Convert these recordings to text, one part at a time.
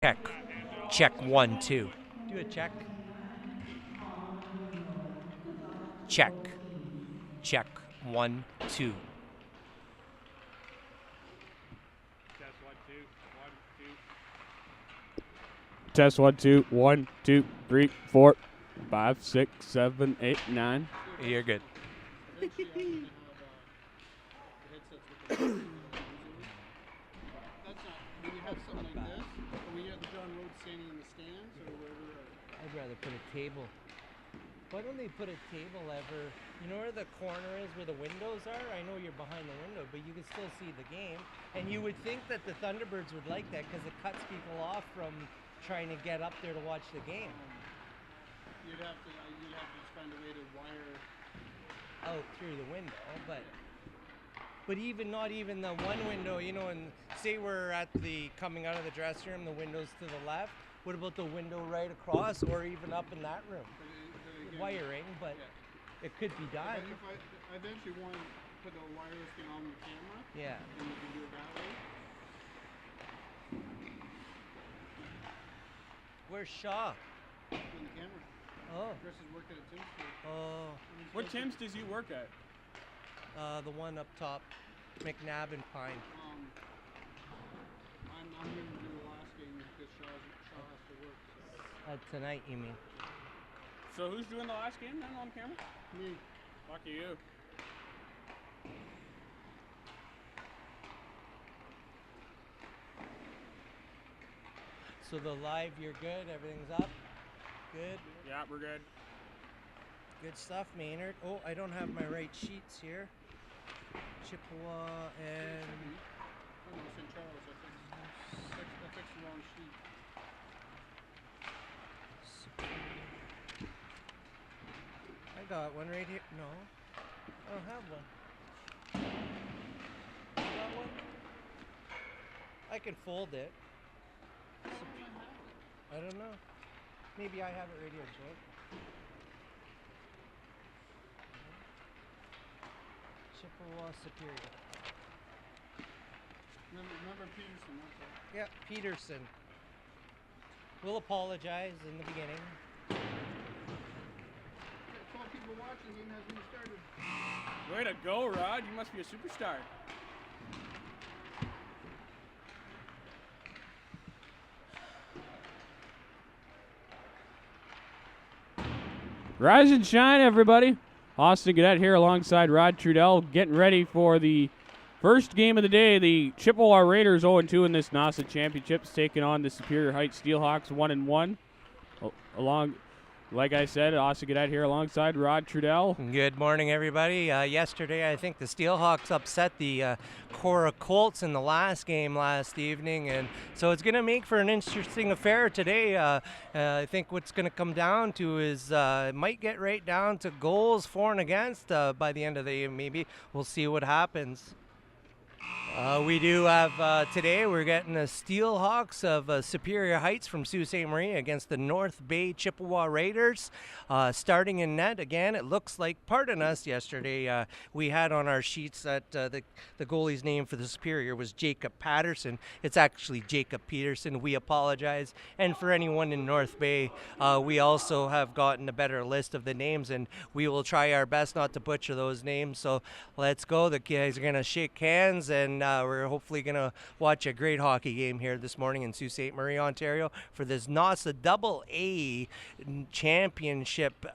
Check. Check 1, 2. Do a check. Check. Check 1, 2. Test 1, 2, 1, 2, 3, 4, 5, 6, 7, 8, 9. You're good. I'd rather put a table. Why don't they put a table ever? You know where the corner is where the windows are? I know you're behind the window, but you can still see the game. And you would think that the Thunderbirds would like that because it cuts people off from trying to get up there to watch the game. You'd have to just find a way to wire out through the window, but even not even the one window, you know, and say we're at the coming out of the dressing room, the window's to the left. What about the window right across or even up in that room? Wiring, but it could be done. But if I eventually want to put a wireless thing on the camera, yeah, then you can do it that way. Where's Shaw? In the camera. Oh. Chris has worked at a Tim's store. Oh. What Tim's does he work at? The one up top, McNabb and Pine. I'm going to do the last game because Shaw has to work. So. Tonight, you mean? So who's doing the last game then on camera? Me. Lucky you. So the live, you're good? Everything's up? Good? Yeah, we're good. Good stuff, Maynard. Oh, I don't have my right sheets here. Chippewa and... Oh, no, St. Charles. I fixed the wrong sheet. I got one right here. No, I don't have one. You got one? I can fold it. I don't know. Maybe I have it right here, Jake. Chippewa Superior. Remember Peterson, that's all. Yeah, Peterson. We'll apologize in the beginning. 12 people watching, game hasn't even started. Way to go, Rod. You must be a superstar. Rise and shine, everybody. Austin Gaudette here alongside Rod Trudell, getting ready for the first game of the day. The Chippewa Raiders 0-2 in this NOSSA Championships, taking on the Superior Heights Steelhawks 1-1. Along, like I said, Austin Gaudette here alongside Rod Trudell. Good morning, everybody. Yesterday, I think the Steelhawks upset the Korah Colts in the last game last evening, and so it's going to make for an interesting affair today. I think what's going to come down to is it might get right down to goals for and against by the end of the game. Maybe we'll see what happens. We do have today, we're getting the Steelhawks of Superior Heights from Sault Ste. Marie against the North Bay Chippewa Raiders. Starting in net again, it looks like, pardon us, yesterday we had on our sheets that the goalie's name for the Superior was Jacob Patterson. It's actually Jacob Peterson. We apologize. And for anyone in North Bay, we also have gotten a better list of the names, and we will try our best not to butcher those names. So let's go. The guys are going to shake hands, and we're hopefully going to watch a great hockey game here this morning in Sault Ste. Marie, Ontario for this NOSSA AA Championship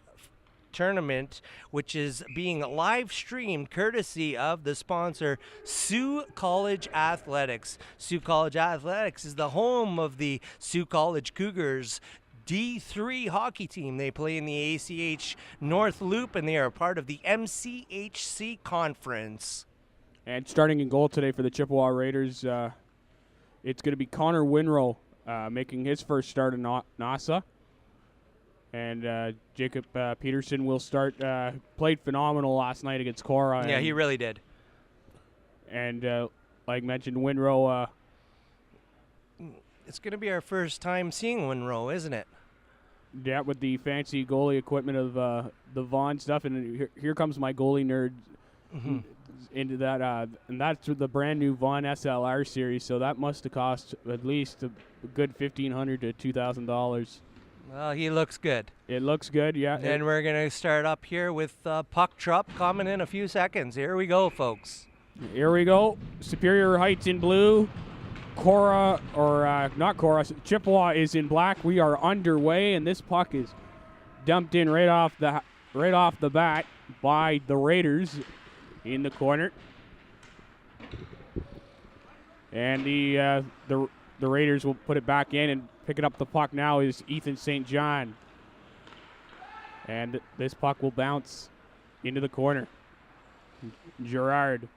tournament, which is being live streamed courtesy of the sponsor Sault College Athletics. Sault College Athletics is the home of the Sault College Cougars D3 hockey team. They play in the ACH North Loop, and they are part of the MCHC conference. And starting in goal today for the Chippewa Raiders, it's going to be Connor Winrow making his first start in NOSSA. And Jacob Peterson will start. Played phenomenal last night against Korah. Yeah, he really did. And like mentioned, Winrow. It's going to be our first time seeing Winrow, isn't it? Yeah, with the fancy goalie equipment of the Vaughn stuff. And here comes my goalie nerd. into that, and that's the brand new Vaughn SLR series. So that must have cost at least a good $1,500 to $2,000. Well, he looks good. It looks good, yeah. And we're going to start up here with Puck Trupp coming in a few seconds. Here we go, folks. Here we go. Superior Heights in blue. Korah, or not Korah, Chippewa is in black. We are underway, and this puck is dumped in right off the bat by the Raiders in the corner. And the Raiders will put it back in, and picking up the puck now is Ethan St. John. And this puck will bounce into the corner. Gerard,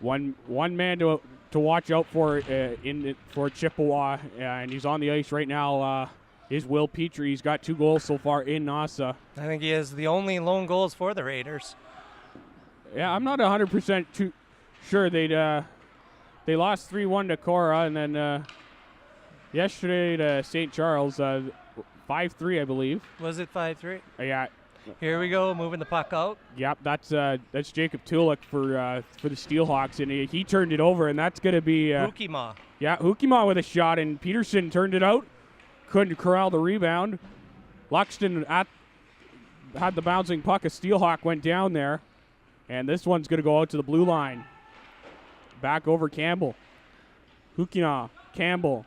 one man to watch out for for Chippewa, and he's on the ice right now. Is Will Petrie. He's got 2 goals so far in NOSSA. I think he is the only lone goals for the Raiders. Yeah, I'm not 100% too sure. They lost 3-1 to Korah, and then yesterday to St. Charles, 5-3, I believe. Was it 5-3? Yeah. Here we go, moving the puck out. Yep, that's Jacob Tulik for the Steelhawks, and he turned it over, and that's going to be Hukima. Yeah, Hukima with a shot, and Peterson turned it out. Couldn't corral the rebound. Luxton had the bouncing puck. A Steelhawk went down there, and this one's going to go out to the blue line. Back over Campbell. Hukina, Campbell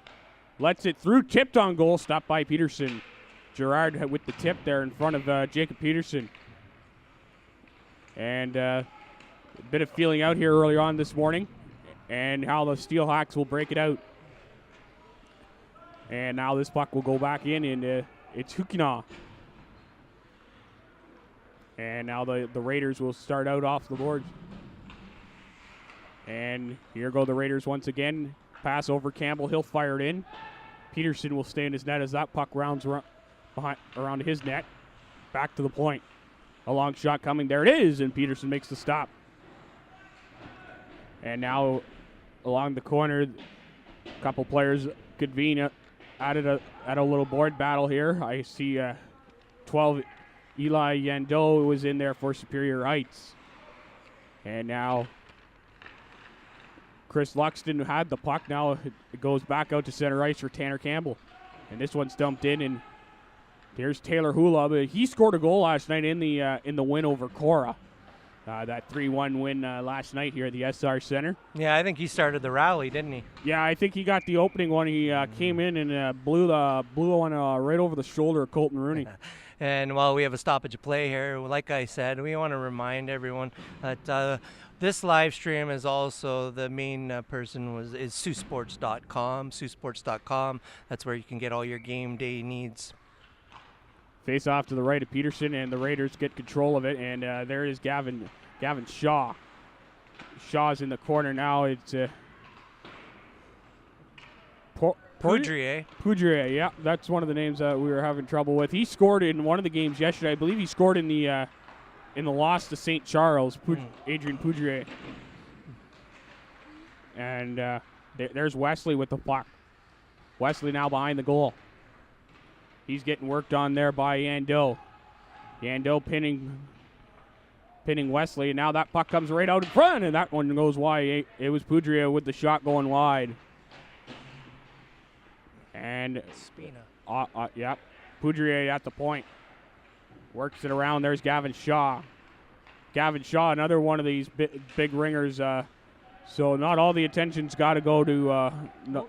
lets it through, tipped on goal, stopped by Peterson. Gerard with the tip there in front of Jacob Peterson. And a bit of feeling out here early on this morning, and how the Steelhawks will break it out. And now this puck will go back in, and it's Hukina. And now the Raiders will start out off the board. And here go the Raiders once again. Pass over Campbell. He'll fire it in. Peterson will stay in his net as that puck rounds around his net. Back to the point. A long shot coming. There it is, and Peterson makes the stop. And now along the corner, a couple players convene at a little board battle here. I see 12 Eli Yando was in there for Superior Heights. And now Chris Luxton had the puck. Now it goes back out to center ice for Tanner Campbell. And this one's dumped in, and here's Taylor Hula. But he scored a goal last night in the win over Korah. That 3-1 win last night here at the SR Center. Yeah, I think he started the rally, didn't he? Yeah, I think he got the opening one. He came in and blew one right over the shoulder of Colton Rooney. And while we have a stoppage of play here, like I said, we want to remind everyone that this live stream is also the main person is SiouxSports.com. SiouxSports.com. That's where you can get all your game day needs. Face off to the right of Peterson, and the Raiders get control of it. And there is Gavin Shaw. Shaw's in the corner now. It's Poudrier, yeah, that's one of the names that we were having trouble with. He scored in one of the games yesterday. I believe he scored in the loss to St. Charles. Adrian Poudrier. And there's Wesley with the puck. Wesley now behind the goal. He's getting worked on there by Yando. Yando pinning Wesley, and now that puck comes right out in front, and that one goes wide. It was Poudrier with the shot going wide. And Spina. Yeah, Poudrier at the point. Works it around. There's Gavin Shaw. Gavin Shaw, another one of these big ringers. So not all the attention's got to go to.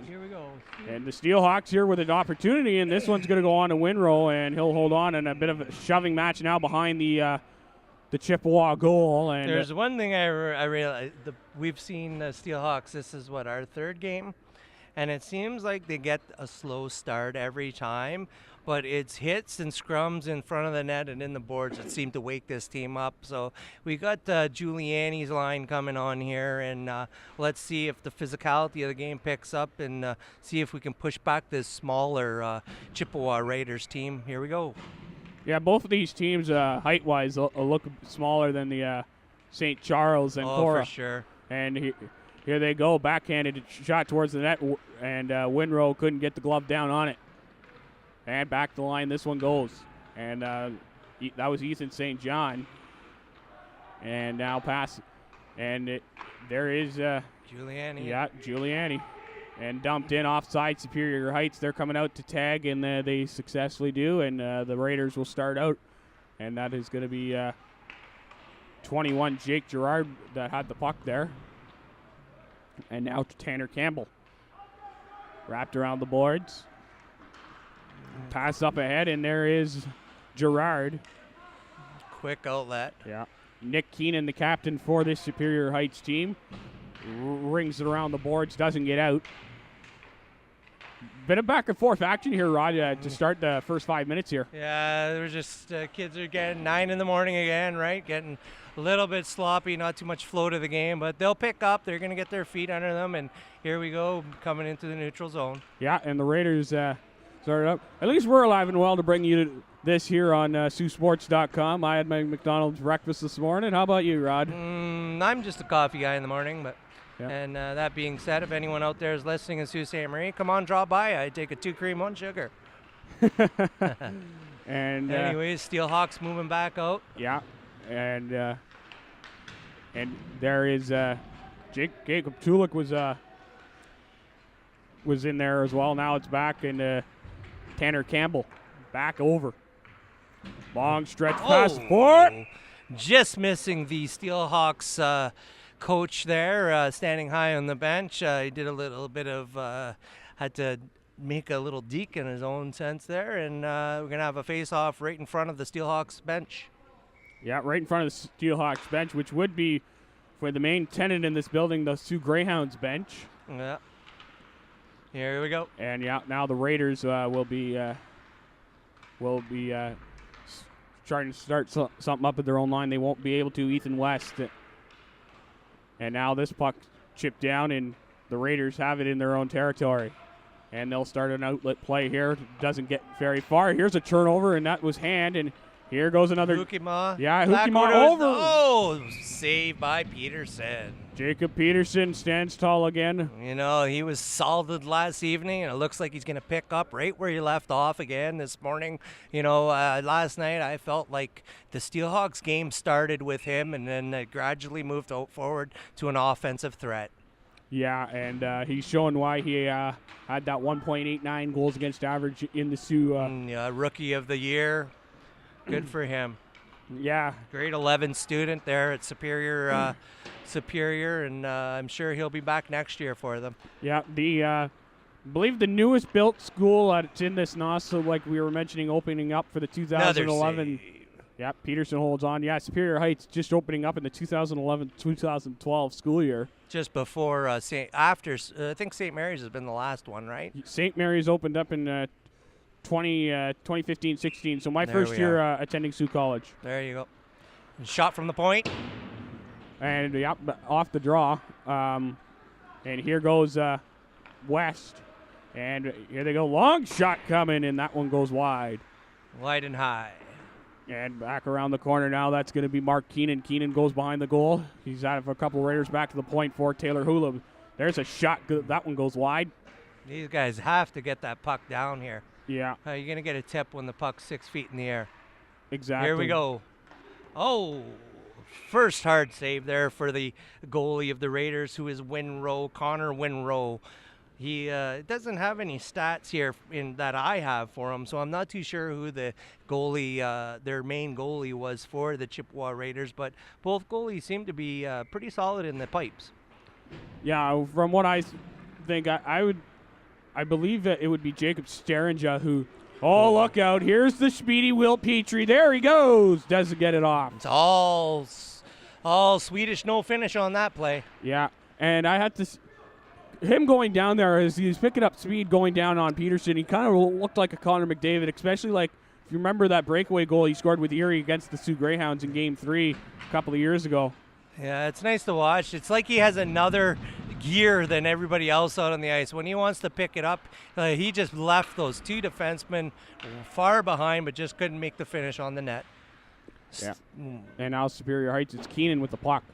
Here we go. And the Steelhawks here with an opportunity, and this one's going to go on to Winrow, and he'll hold on, and a bit of a shoving match now behind the Chippewa goal. And there's one thing I realized. We've seen the Steelhawks. This is what, our third game? And it seems like they get a slow start every time, but it's hits and scrums in front of the net and in the boards that seem to wake this team up. So we got Giuliani's line coming on here, and let's see if the physicality of the game picks up, and see if we can push back this smaller Chippewa Raiders team. Here we go. Yeah, both of these teams, height-wise, look smaller than the St. Charles and Korah. For sure. And here they go, backhanded shot towards the net, and Winrow couldn't get the glove down on it. And back the line, this one goes. And that was Ethan St. John. And now pass. And there is Giuliani. Yeah, Giuliani. And dumped in offside Superior Heights. They're coming out to tag, and they successfully do. And the Raiders will start out. And that is going to be 21, Jake Gerard, that had the puck there. And now to Tanner Campbell. Wrapped around the boards. Pass up ahead, and there is Gerard. Quick outlet. Yeah. Nick Keenan, the captain for this Superior Heights team. Rings it around the boards, doesn't get out. Bit of back and forth action here, Rod, to start the first 5 minutes here. Yeah, they're just kids are getting 9 in the morning again, right? Getting a little bit sloppy, not too much flow to the game, but they'll pick up. They're going to get their feet under them, and here we go, coming into the neutral zone. Yeah, and the Raiders started up. At least we're alive and well to bring you this here on SiouxSports.com. I had my McDonald's breakfast this morning. How about you, Rod? I'm just a coffee guy in the morning, but yeah. And that being said, if anyone out there is listening in Sault Ste. Marie, come on, drop by. I take a 2 cream, 1 sugar. And anyways, Steelhawks moving back out. Yeah, and there is Jacob Tulik was in there as well. Now it's back, and Tanner Campbell back over. Long stretch pass for. Just missing the Steelhawks coach there, standing high on the bench. He did a little bit of, had to make a little deke in his own sense there, and we're going to have a face-off right in front of the Steelhawks bench. Yeah, right in front of the Steelhawks bench, which would be for the main tenant in this building, the Sioux Greyhounds bench. Yeah. Here we go. And yeah, now the Raiders will be trying to start something up at their own line. They won't be able to. Ethan West. And now this puck chipped down, and the Raiders have it in their own territory. And they'll start an outlet play here. Doesn't get very far. Here's a turnover, and that was hand. And here goes another. Hukima. Yeah, Hukima over. Oh, saved by Peterson. Jacob Peterson stands tall again. You know, he was solid last evening, and it looks like he's going to pick up right where he left off again this morning. You know, last night I felt like the Steelhawks game started with him and then gradually moved forward to an offensive threat. Yeah, and he's showing why he had that 1.89 goals against average in the Sioux. Rookie of the year. Good for him. Yeah. Grade 11 student there at Superior, and I'm sure he'll be back next year for them. Yeah, I believe the newest built school it's in this NOSSA, like we were mentioning, opening up for the 2011. Yeah, Peterson holds on. Yeah, Superior Heights just opening up in the 2011-2012 school year. Just before I think St. Mary's has been the last one, right? St. Mary's opened up in 2015-16, so my first year attending Sioux College. There you go. Shot from the point. And yeah, off the draw. And here goes West. And here they go. Long shot coming, and that one goes wide. Wide and high. And back around the corner now, that's going to be Mark Keenan. Keenan goes behind the goal. He's out of a couple Raiders back to the point for Taylor Hula. There's a shot. That one goes wide. These guys have to get that puck down here. Yeah. You're going to get a tip when the puck's 6 feet in the air. Exactly. Here we go. Oh, first hard save there for the goalie of the Raiders, who is Connor Winrow. He doesn't have any stats here that I have for him, so I'm not too sure who the goalie, their main goalie was for the Chippewa Raiders, but both goalies seem to be pretty solid in the pipes. Yeah, from what I think, I believe that it would be Jacob Steringa who, look out, here's the speedy Will Petrie. There he goes. Doesn't get it off. It's all Swedish no finish on that play. Yeah, and I had to... Him going down there, as he was picking up speed going down on Peterson, he kind of looked like a Connor McDavid, especially like, if you remember that breakaway goal he scored with Erie against the Sioux Greyhounds in Game 3 a couple of years ago. Yeah, it's nice to watch. It's like he has another gear than everybody else out on the ice. When he wants to pick it up, he just left those 2 defensemen far behind, but just couldn't make the finish on the net. Yeah. And now Superior Heights, it's Keenan with the puck.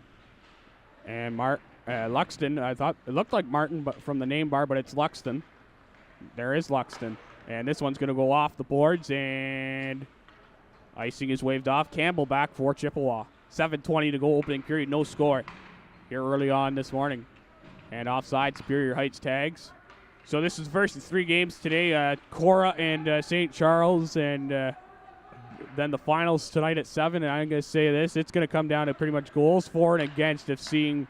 And Luxton, I thought it looked like Martin, but from the name bar, but it's Luxton. There is Luxton. And this one's going to go off the boards, and icing is waved off. Campbell back for Chippewa. 7:20 to go, opening period, no score. here early on this morning. And offside, Superior Heights tags. So this is the first of 3 games today. Korah and St. Charles, and then the finals tonight at 7. And I'm going to say this, it's going to come down to pretty much goals for and against of seeing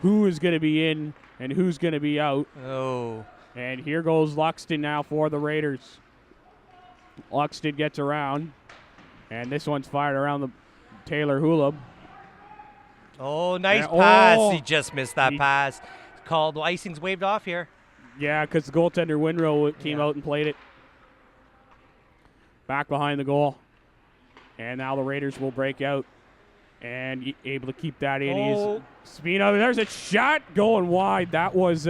who is going to be in and who's going to be out. Oh. And here goes Luxton now for the Raiders. Luxton gets around, and this one's fired around the Taylor Hulub. Oh, nice And- pass. oh! He just missed that pass. Called. Icing's waved off here. Yeah, because the goaltender Winrow came out and played it. Back behind the goal. And now the Raiders will break out and able to keep that in. Oh. Spino, there's a shot going wide. That was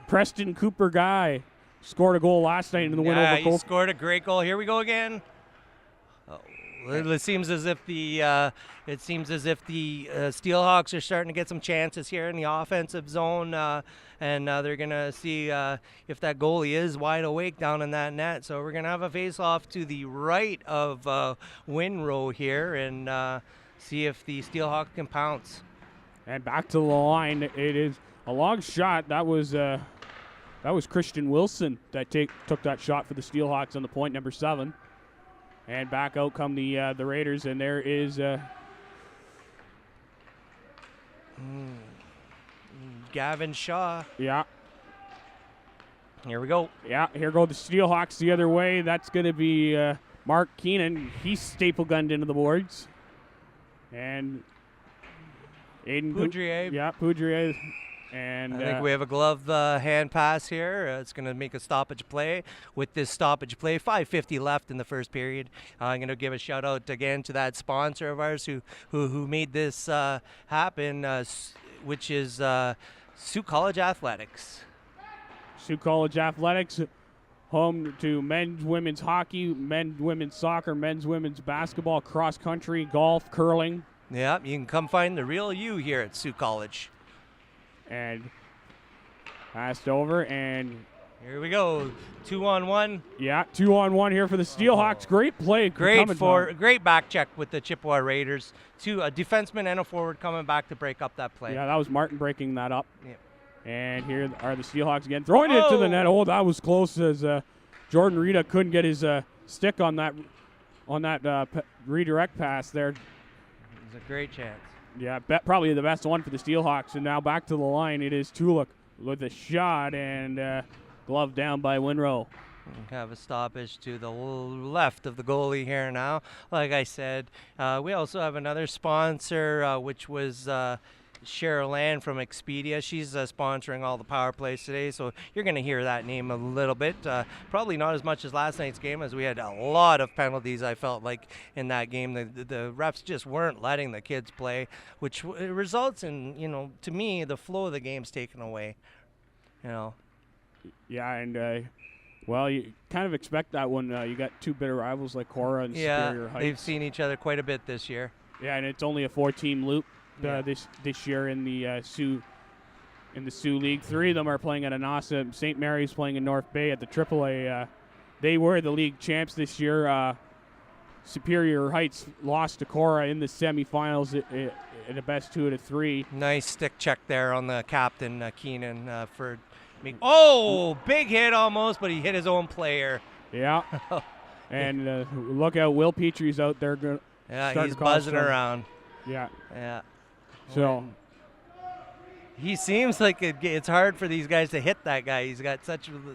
Preston Cooper Guy. Scored a goal last night in the win over he Colts. scored a great goal. Here we go again. Oh, it seems as if the Steelhawks are starting to get some chances here in the offensive zone, and they're gonna see if that goalie is wide awake down in that net. So we're gonna have a face-off to the right of Winrow here, and see if the Steelhawks can pounce. And back to the line. It is a long shot. That was Christian Wilson that took that shot for the Steelhawks on the point, number 7. And back out come the Raiders, and there is Gavin Shaw. yeah. Here we go. Yeah, here go the Steelhawks the other way. That's going to be Mark Keenan. He's staple gunned into the boards. And Aiden Poudrier. Yeah, Poudrier. And I think we have a glove hand pass here. It's going to make a stoppage play. With this stoppage play, 5:50 left in the first period. I'm going to give a shout out again to that sponsor of ours who made this happen, which is Sault College Athletics. Sault College Athletics, home to men's, women's hockey, men's, women's soccer, men's, women's basketball, cross country, golf, curling. Yeah, you can come find the real you here at Sault College. And passed over, and here we go. 2-on-1. Yeah, 2-on-1 here for the Steelhawks. Great play. Great back check with the Chippewa Raiders. A defenseman and a forward coming back to break up that play. Yeah, that was Martin breaking that up. Yeah. And here are the Steelhawks again, throwing it to the net. Oh, that was close as Jordan Rita couldn't get his stick on that redirect pass there. It was a great chance. Yeah, probably the best one for the Steelhawks. And now back to the line. It is Tuluk with a shot, and glove down by Winrow. Have a stoppage to the left of the goalie here now. Like I said, we also have another sponsor, which was Cheryl Ann from Expedia. She's sponsoring all the power plays today, so you're going to hear that name a little bit. Probably not as much as last night's game, as we had a lot of penalties, I felt like, in that game. The refs just weren't letting the kids play, which results in, to me, the flow of the game's taken away. Yeah, and well, you kind of expect that when you got two bitter rivals like Korah and Superior Heights. They've seen each other quite a bit this year. Yeah, and it's only a 4-team loop this year in the Sioux League. 3 of them are playing at NOSSA. St. Mary's playing in North Bay at the AAA. They were the league champs this year. Superior Heights lost to Korah in the semifinals in a best 2 out of 3. Nice stick check there on the captain, Keenan, for me. Oh, big hit almost, but he hit his own player. Yeah. And look out, Will Petrie's out there. He's buzzing around. Yeah. Yeah. So he seems like it's hard for these guys to hit that guy. He's got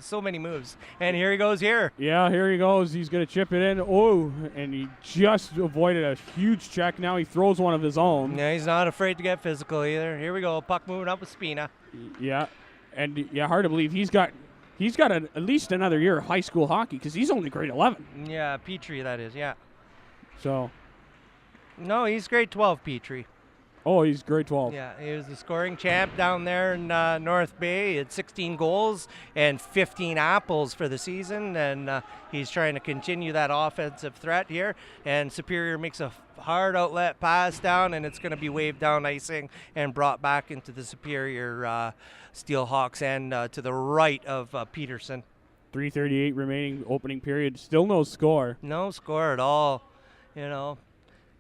so many moves. And here he goes here. Yeah, here he goes. He's going to chip it in. Oh, and he just avoided a huge check. Now he throws one of his own. Yeah, he's not afraid to get physical either. Here we go. Puck moving up with Spina. Yeah. And hard to believe he's got at least another year of high school hockey because he's only grade 11. Yeah, Petrie, that is, yeah. So. No, he's grade 12, Petrie. Oh, he's grade 12. Yeah, he was the scoring champ down there in North Bay. He had 16 goals and 15 apples for the season, and he's trying to continue that offensive threat here. And Superior makes a hard outlet pass down, and it's going to be waved down icing and brought back into the Superior Steelhawks and to the right of Peterson. 3:38 remaining opening period. Still no score. No score at all.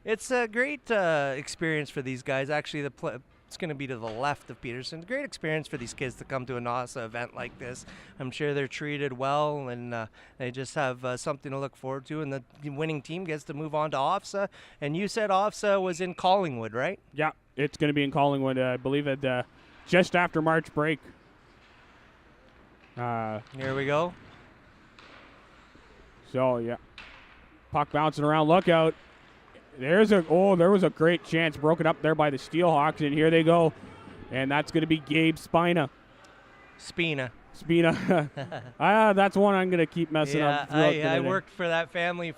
It's a great experience for these guys. Actually, the It's going to be to the left of Peterson. Great experience for these kids to come to a NOSSA event like this. I'm sure they're treated well, and they just have something to look forward to. And the winning team gets to move on to OFSA. And you said OFSA was in Collingwood, right? Yeah, it's going to be in Collingwood, I believe, at just after March break. Here we go. So, yeah. Puck bouncing around. Look out. There was a great chance broken up there by the Steelhawks, and here they go. And that's going to be Gabe Spina. Spina. That's one I'm going to keep messing up. I worked for that family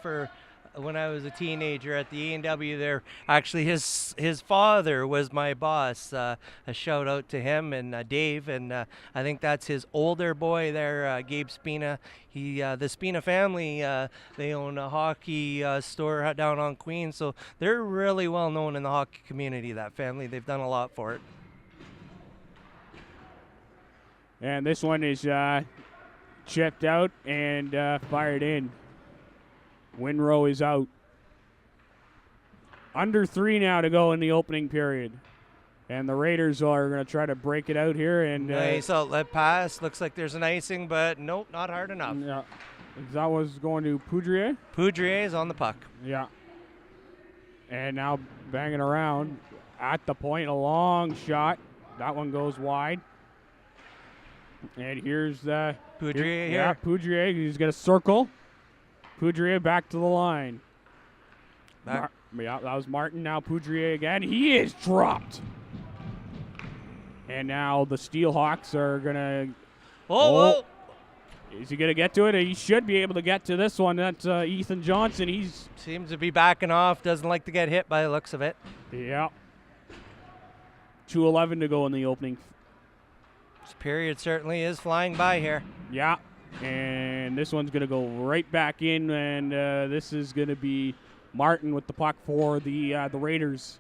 when I was a teenager at the A&W there. Actually, his father was my boss. A shout out to him and Dave, and I think that's his older boy there, Gabe Spina. The Spina family, they own a hockey store down on Queen, so they're really well known in the hockey community, that family. They've done a lot for it. And this one is chipped out and fired in. Winrow is out. Under 3 now to go in the opening period. And the Raiders are going to try to break it out here. And nice outlet pass. Looks like there's an icing, but nope, not hard enough. Yeah. That was going to Poudrier. Poudrier is on the puck. Yeah. And now banging around at the point. A long shot. That one goes wide. And here's Poudrier here. Yeah, Poudrier. He's going to circle. Poudrier back to the line. Yeah, that was Martin. Now Poudrier again. He is dropped. And now the Steelhawks are going to... Oh! Is he going to get to it? He should be able to get to this one. That's Ethan Johnson. He's... Seems to be backing off. Doesn't like to get hit by the looks of it. Yeah. 2:11 to go in the opening. This period certainly is flying by here. Yeah. And this one's going to go right back in, and this is going to be Martin with the puck for the Raiders.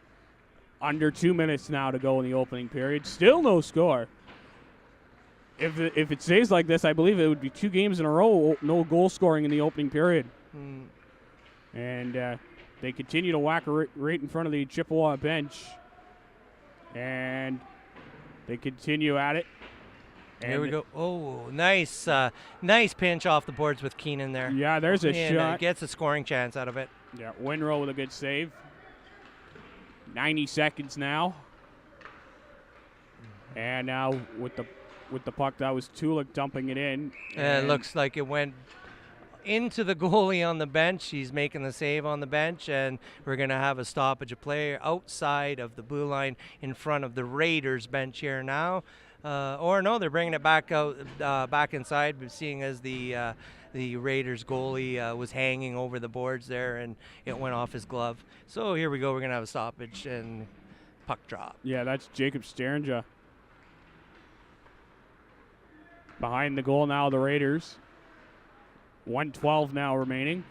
Under 2 minutes now to go in the opening period. Still no score. If it stays like this, I believe it would be 2 games in a row, no goal scoring in the opening period. And they continue to whack right in front of the Chippewa bench. And they continue at it. And here we go. Oh, nice pinch off the boards with Keenan there. Yeah, there's a shot. Gets a scoring chance out of it. Yeah, Winrow with a good save. 90 seconds now. And now with the puck, that was Tulik dumping it in. It looks like it went into the goalie on the bench. He's making the save on the bench, and we're going to have a stoppage of play outside of the blue line in front of the Raiders bench here now. Or no, they're bringing it back out, back inside, seeing as the Raiders goalie was hanging over the boards there, and it went off his glove. So here we go. We're gonna have a stoppage and puck drop. Yeah, that's Jacob Steranja. Behind the goal now, the Raiders. 1:12 now remaining,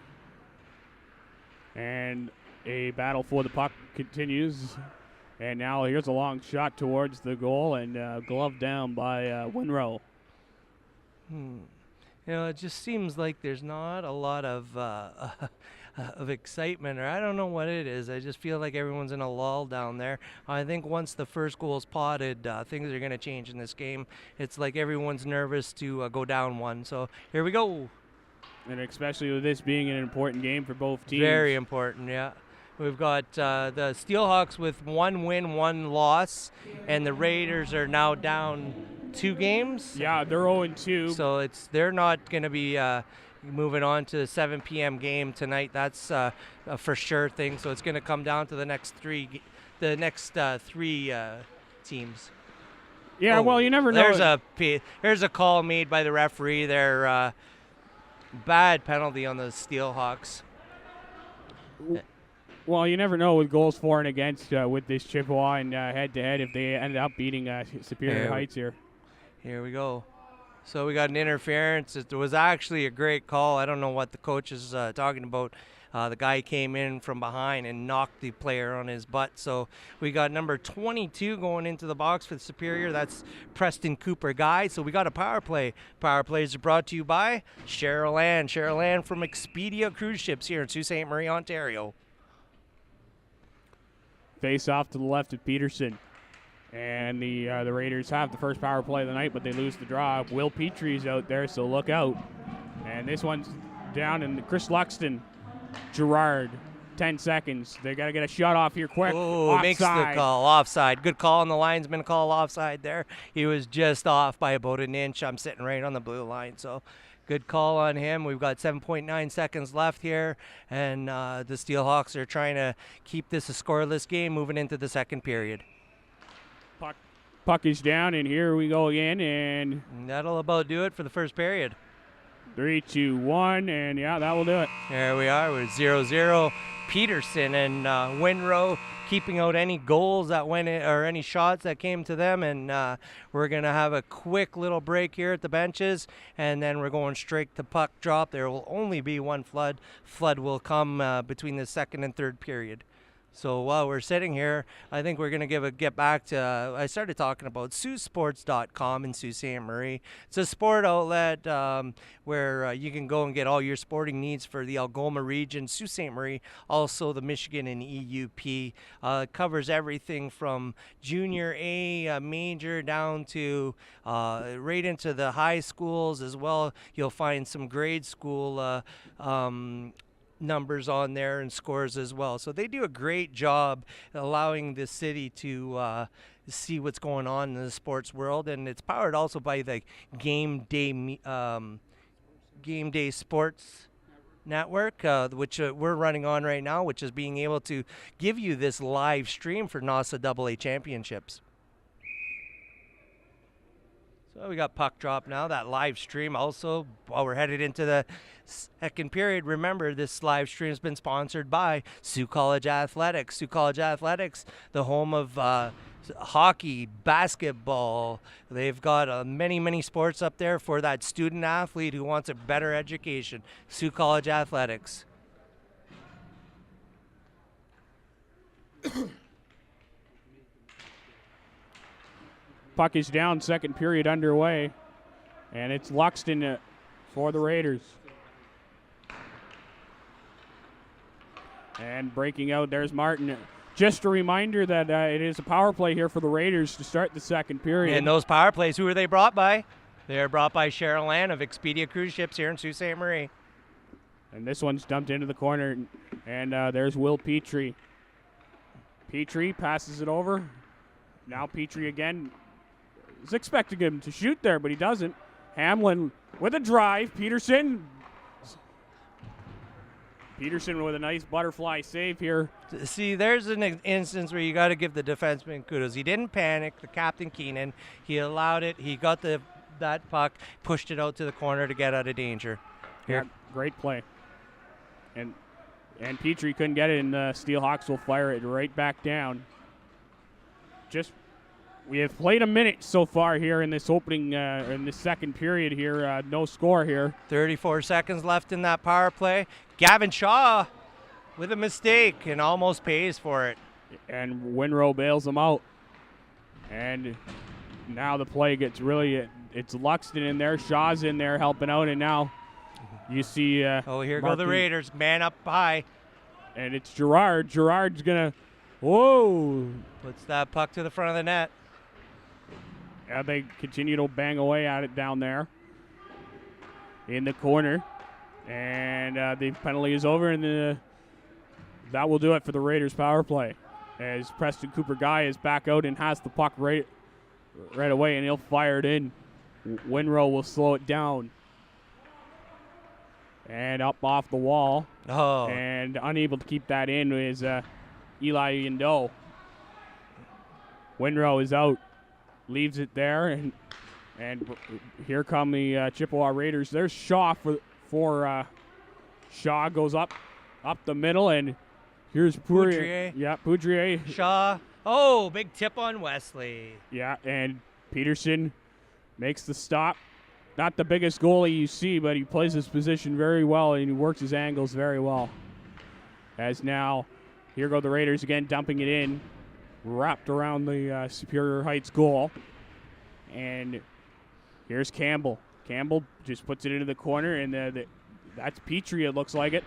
and a battle for the puck continues. And now here's a long shot towards the goal, and gloved down by Winrow. You know, it just seems like there's not a lot of excitement, or I don't know what it is. I just feel like everyone's in a lull down there. I think once the first goal is potted, things are going to change in this game. It's like everyone's nervous to go down one. So here we go. And especially with this being an important game for both teams. Very important, yeah. We've got the Steelhawks with 1 win, 1 loss, and the Raiders are now down 2 games. Yeah, they're 0-2. So they're not going to be moving on to the 7 p.m. game tonight. That's a for sure thing. So it's going to come down to the next three teams. Yeah, well, you never know. There's a call made by the referee there. Bad penalty on the Steelhawks. Well, you never know with goals for and against with this Chippewa and head-to-head if they end up beating Superior Heights here. Here we go. So we got an interference. It was actually a great call. I don't know what the coach is talking about. The guy came in from behind and knocked the player on his butt. So we got number 22 going into the box for the Superior. That's Preston Cooper Guy. So we got a power play. Power plays are brought to you by Cheryl Ann. Cheryl Ann from Expedia Cruise Ships here in Sault Ste. Marie, Ontario. Face off to the left of Peterson. And the Raiders have the first power play of the night, but they lose the draw. Will Petrie's out there, so look out. And this one's down, and Chris Luxton, Gerard, 10 seconds. They got to get a shot off here quick. Oh, Offside. makes the call. Offside. Good call on the linesman. Call offside there. He was just off by about an inch. I'm sitting right on the blue line, so good call on him. We've got 7.9 seconds left here, and the Steelhawks are trying to keep this a scoreless game moving into the second period. Puck is down, and here we go again, and that'll about do it for the first period. 3, 2, 1, and yeah, that will do it. There we are. We're 0-0. Peterson and Winrow keeping out any goals that went in, or any shots that came to them, and we're going to have a quick little break here at the benches, and then we're going straight to puck drop. There will only be one flood. Flood will come between the second and third period. So while we're sitting here, I think we're going to get back to, I started talking about SiouxSports.com in Sault Ste. Marie. It's a sport outlet where you can go and get all your sporting needs for the Algoma region, Sault Ste. Marie, also the Michigan and EUP. It covers everything from junior A, major, down to right into the high schools as well. You'll find some grade school numbers on there and scores as well. So they do a great job allowing the city to see what's going on in the sports world, and it's powered also by the Game Day Sports Network, which we're running on right now, which is being able to give you this live stream for NOSSA AA Championships. So we got puck drop now, that live stream also, while we're headed into the second period. Remember, this live stream has been sponsored by Sioux College Athletics. Sioux College Athletics, the home of hockey, basketball. They've got many, many sports up there for that student athlete who wants a better education. Sioux College Athletics. Puck is down, second period underway, and it's Luxton for the Raiders. And breaking out, there's Martin. Just a reminder that it is a power play here for the Raiders to start the second period. And those power plays, who are they brought by? They're brought by Cheryl Ann of Expedia Cruise Ships here in Sault Ste. Marie. And this one's dumped into the corner, and there's Will Petrie. Petrie passes it over. Now Petrie again. Was expecting him to shoot there, but he doesn't. Hamlin with a drive. Peterson with a nice butterfly save here. See, there's an instance where you got to give the defenseman kudos. He didn't panic, the captain Keenan. He allowed it. He got that puck, pushed it out to the corner to get out of danger. Here. Yeah, great play. And Petrie couldn't get it, and the Steelhawks will fire it right back down. We have played a minute so far here in this opening, in this second period here. No score here. 34 seconds left in that power play. Gavin Shaw with a mistake and almost pays for it. And Winrow bails him out. And now the play gets really, it's Luxton in there. Shaw's in there helping out. And now you see. Here go the Raiders. Man up high. And it's Gerard. Gerard's going to, whoa. Puts that puck to the front of the net. Yeah, they continue to bang away at it down there in the corner. And the penalty is over, and that will do it for the Raiders power play. As Preston Cooper Guy is back out and has the puck right away, and he'll fire it in. Winrow will slow it down. And up off the wall. Oh. And unable to keep that in is Eli Indo. Winrow is out. Leaves it there, and here come the Chippewa Raiders. There's Shaw for Shaw goes up the middle, and here's Poudrier. Yeah, Poudrier. Shaw. Oh, big tip on Wesley. Yeah, and Peterson makes the stop. Not the biggest goalie you see, but he plays his position very well, and he works his angles very well. As now, here go the Raiders again, dumping it in. Wrapped around the Superior Heights goal. And here's Campbell. Campbell just puts it into the corner, and that's Petrie, it looks like it.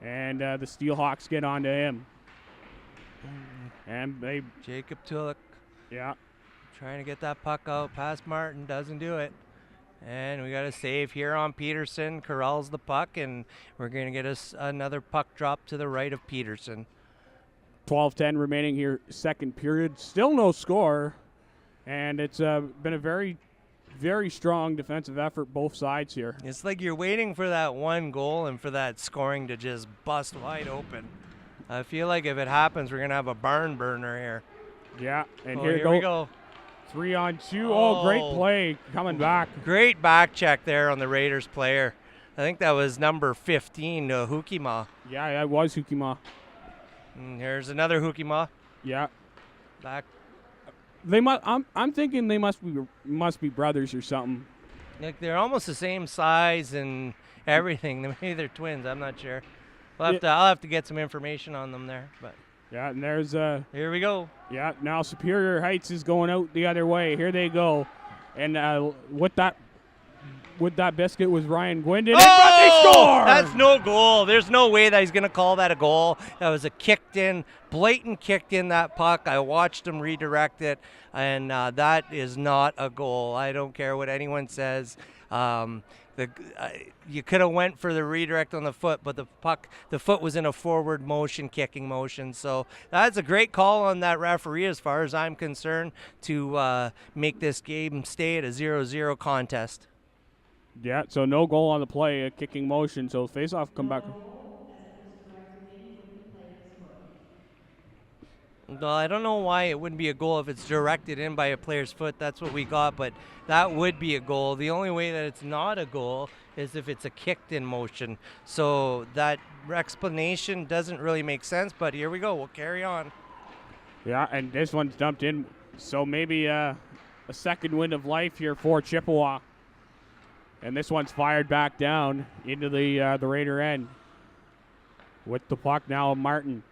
And the Steelhawks get onto him. And Jacob Tulloch Yeah. Trying to get that puck out past Martin, doesn't do it. And we got a save here on Peterson, corrals the puck, and we're going to get us another puck drop to the right of Peterson. 12:10 remaining here, second period. Still no score, and it's been a very, very strong defensive effort both sides here. It's like you're waiting for that one goal and for that scoring to just bust wide open. I feel like if it happens, we're going to have a barn burner here. Yeah, and Here we go. 3-on-2. Oh, great play coming back. Great back check there on the Raiders player. I think that was number 15, Hukima. Yeah, that was Hukima. And here's another Hukima. Yeah. Back. They must. I'm thinking they must be brothers or something. Like they're almost the same size and everything. Maybe they're twins. I'm not sure. I'll have to get some information on them there. But yeah, and there's here we go. Yeah, now Superior Heights is going out the other way. Here they go, and with that biscuit was Ryan Gwendon. But they score! That's no goal. There's no way that he's going to call that a goal. That was a blatant kicked in that puck. I watched him redirect it, and that is not a goal. I don't care what anyone says. You could have went for the redirect on the foot, but the foot was in a forward motion, kicking motion. So that's a great call on that referee as far as I'm concerned to make this game stay at a 0-0 contest. Yeah, so no goal on the play, a kicking motion. So face-off come back. Well, I don't know why it wouldn't be a goal if it's directed in by a player's foot. That's what we got, but that would be a goal. The only way that it's not a goal is if it's a kicked in motion. So that explanation doesn't really make sense, but here we go. We'll carry on. Yeah, and this one's dumped in. So maybe a second wind of life here for Chippewa. And this one's fired back down into the Raider end. With the puck now, Martin.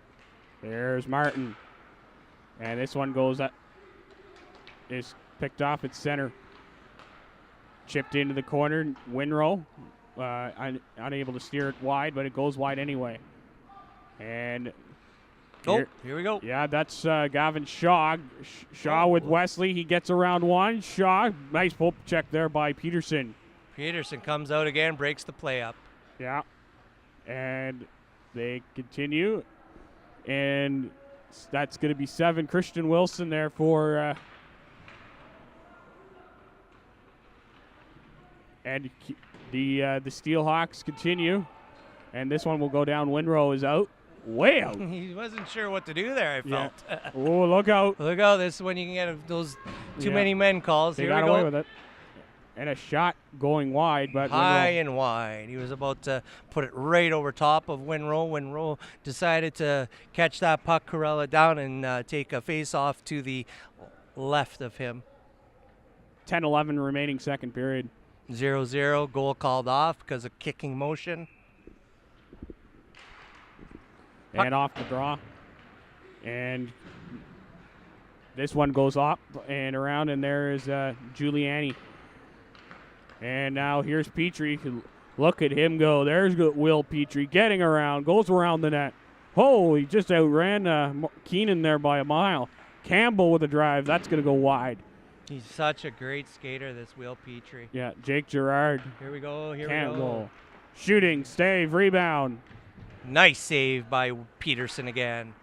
There's Martin. And this one is picked off at center. Chipped into the corner. Winrow, unable to steer it wide, but it goes wide anyway. And here we go. Yeah, that's Gavin Shaw. Shaw with Wesley. He gets around one. Shaw, nice poke check there by Peterson. Peterson comes out again, breaks the play up. Yeah. And they continue. And that's going to be 7. Christian Wilson there for and the Steelhawks continue. And this one will go down. Winrow is out. Way out. He wasn't sure what to do there, I felt. Yeah. Oh, look out. Look out. This is when you can get those too many men calls. They Here got we go. away with it. And a shot going wide, but high Winrow. And wide. He was about to put it right over top of Winrow. Winrow decided to catch that puck, corral it down, and take a face-off to the left of him. 10-11 remaining second period. 0-0. Goal called off because of kicking motion. Puck. And off the draw. And this one goes up and around, and there is Giuliani. And now here's Petrie. Look at him go. There's Will Petrie getting around, goes around the net. Oh, he just outran Keenan there by a mile. Campbell with a drive. That's going to go wide. He's such a great skater, this Will Petrie. Yeah, Jake Gerard. Here we go. Campbell. Shooting, save, rebound. Nice save by Peterson again,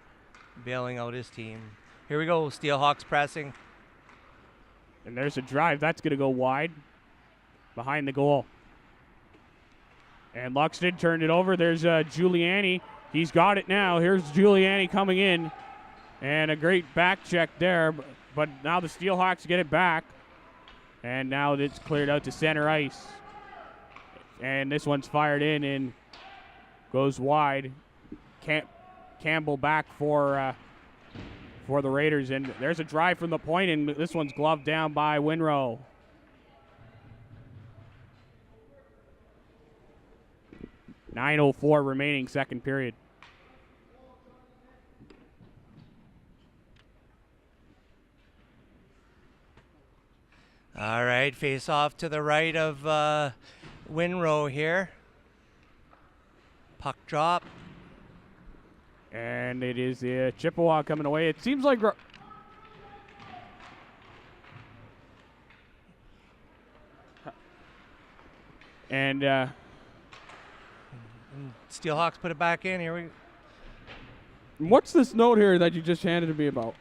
bailing out his team. Here we go. Steelhawks pressing. And there's a drive. That's going to go wide. Behind the goal. And Luxton turned it over. There's Giuliani. He's got it now. Here's Giuliani coming in. And a great back check there. But now the Steelhawks get it back. And now it's cleared out to center ice. And this one's fired in and goes wide. Campbell back for the Raiders. And there's a drive from the point, and this one's gloved down by Winrow. .9:04 remaining second period. All right, face off to the right of Winrow here. Puck drop. And it is Chippewa coming away. It seems like And Steelhawks put it back in. Here we. what's this note here that you just handed to me about?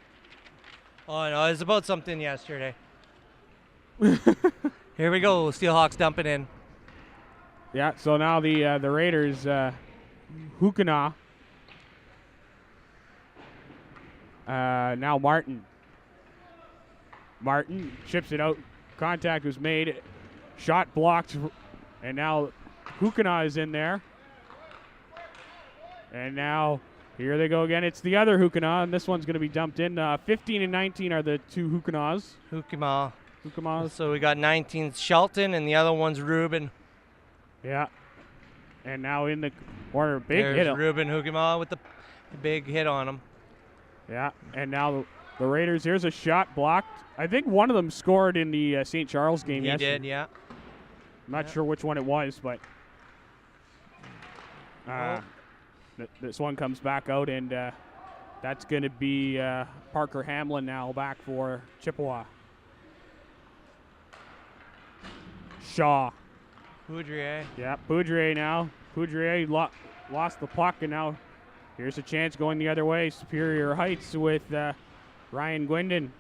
Oh no, it's about something yesterday. Here we go. Steelhawks dumping in. Yeah, so now the Raiders, Hukana. Now Martin. Martin chips it out. Contact was made. Shot blocked. And now Hukana is in there. And now here they go again. It's the other Hukana, and this one's going to be dumped in. 15 and 19 are the two Hukanas. Hukamas. So we got 19th Shelton, and the other one's Ruben. Yeah. And now in the corner, big There's hit. Ruben Hukama with the big hit on him. Yeah, and now the Raiders, here's a shot blocked. I think one of them scored in the St. Charles game yesterday. He did, yeah. I'm not sure which one it was, but this one comes back out, and that's going to be Parker Hamlin now back for Chippewa. Shaw. Poudrier. Yeah, Poudrier now. Poudrier lost the puck, and now here's a chance going the other way. Superior Heights with Ryan Gwendon.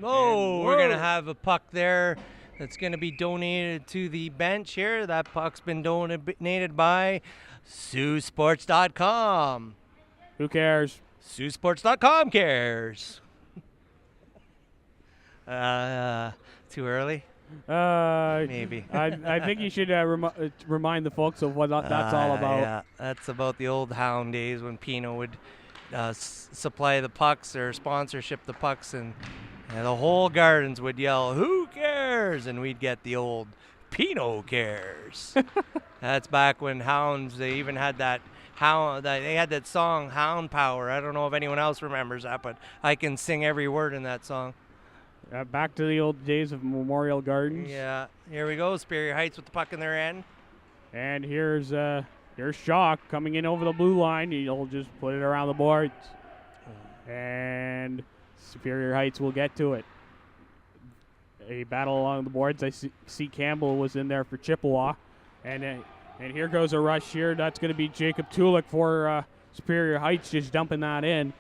Oh, we're going to have a puck there that's going to be donated to the bench here. That puck's been donated by SiouxSports.com. Who cares? SiouxSports.com cares. Too early? Maybe. I think you should remind the folks of what that's all about. Yeah, that's about the old Hound days when Pino would supply the pucks or sponsorship the pucks, and the whole Gardens would yell, "Who cares?" And we'd get the old Pino cares. That's back when Hounds, they even had that Hound, they had that song Hound Power. I don't know if anyone else remembers that, but I can sing every word in that song. Back to the old days of Memorial Gardens. Yeah, here we go. Superior Heights with the puck in their end. And here's Shaw coming in over the blue line. He'll just put it around the boards. And Superior Heights will get to it. A battle along the boards. I see Campbell was in there for Chippewa. And here goes a rush here. That's going to be Jacob Tulik for Superior Heights, just dumping that in.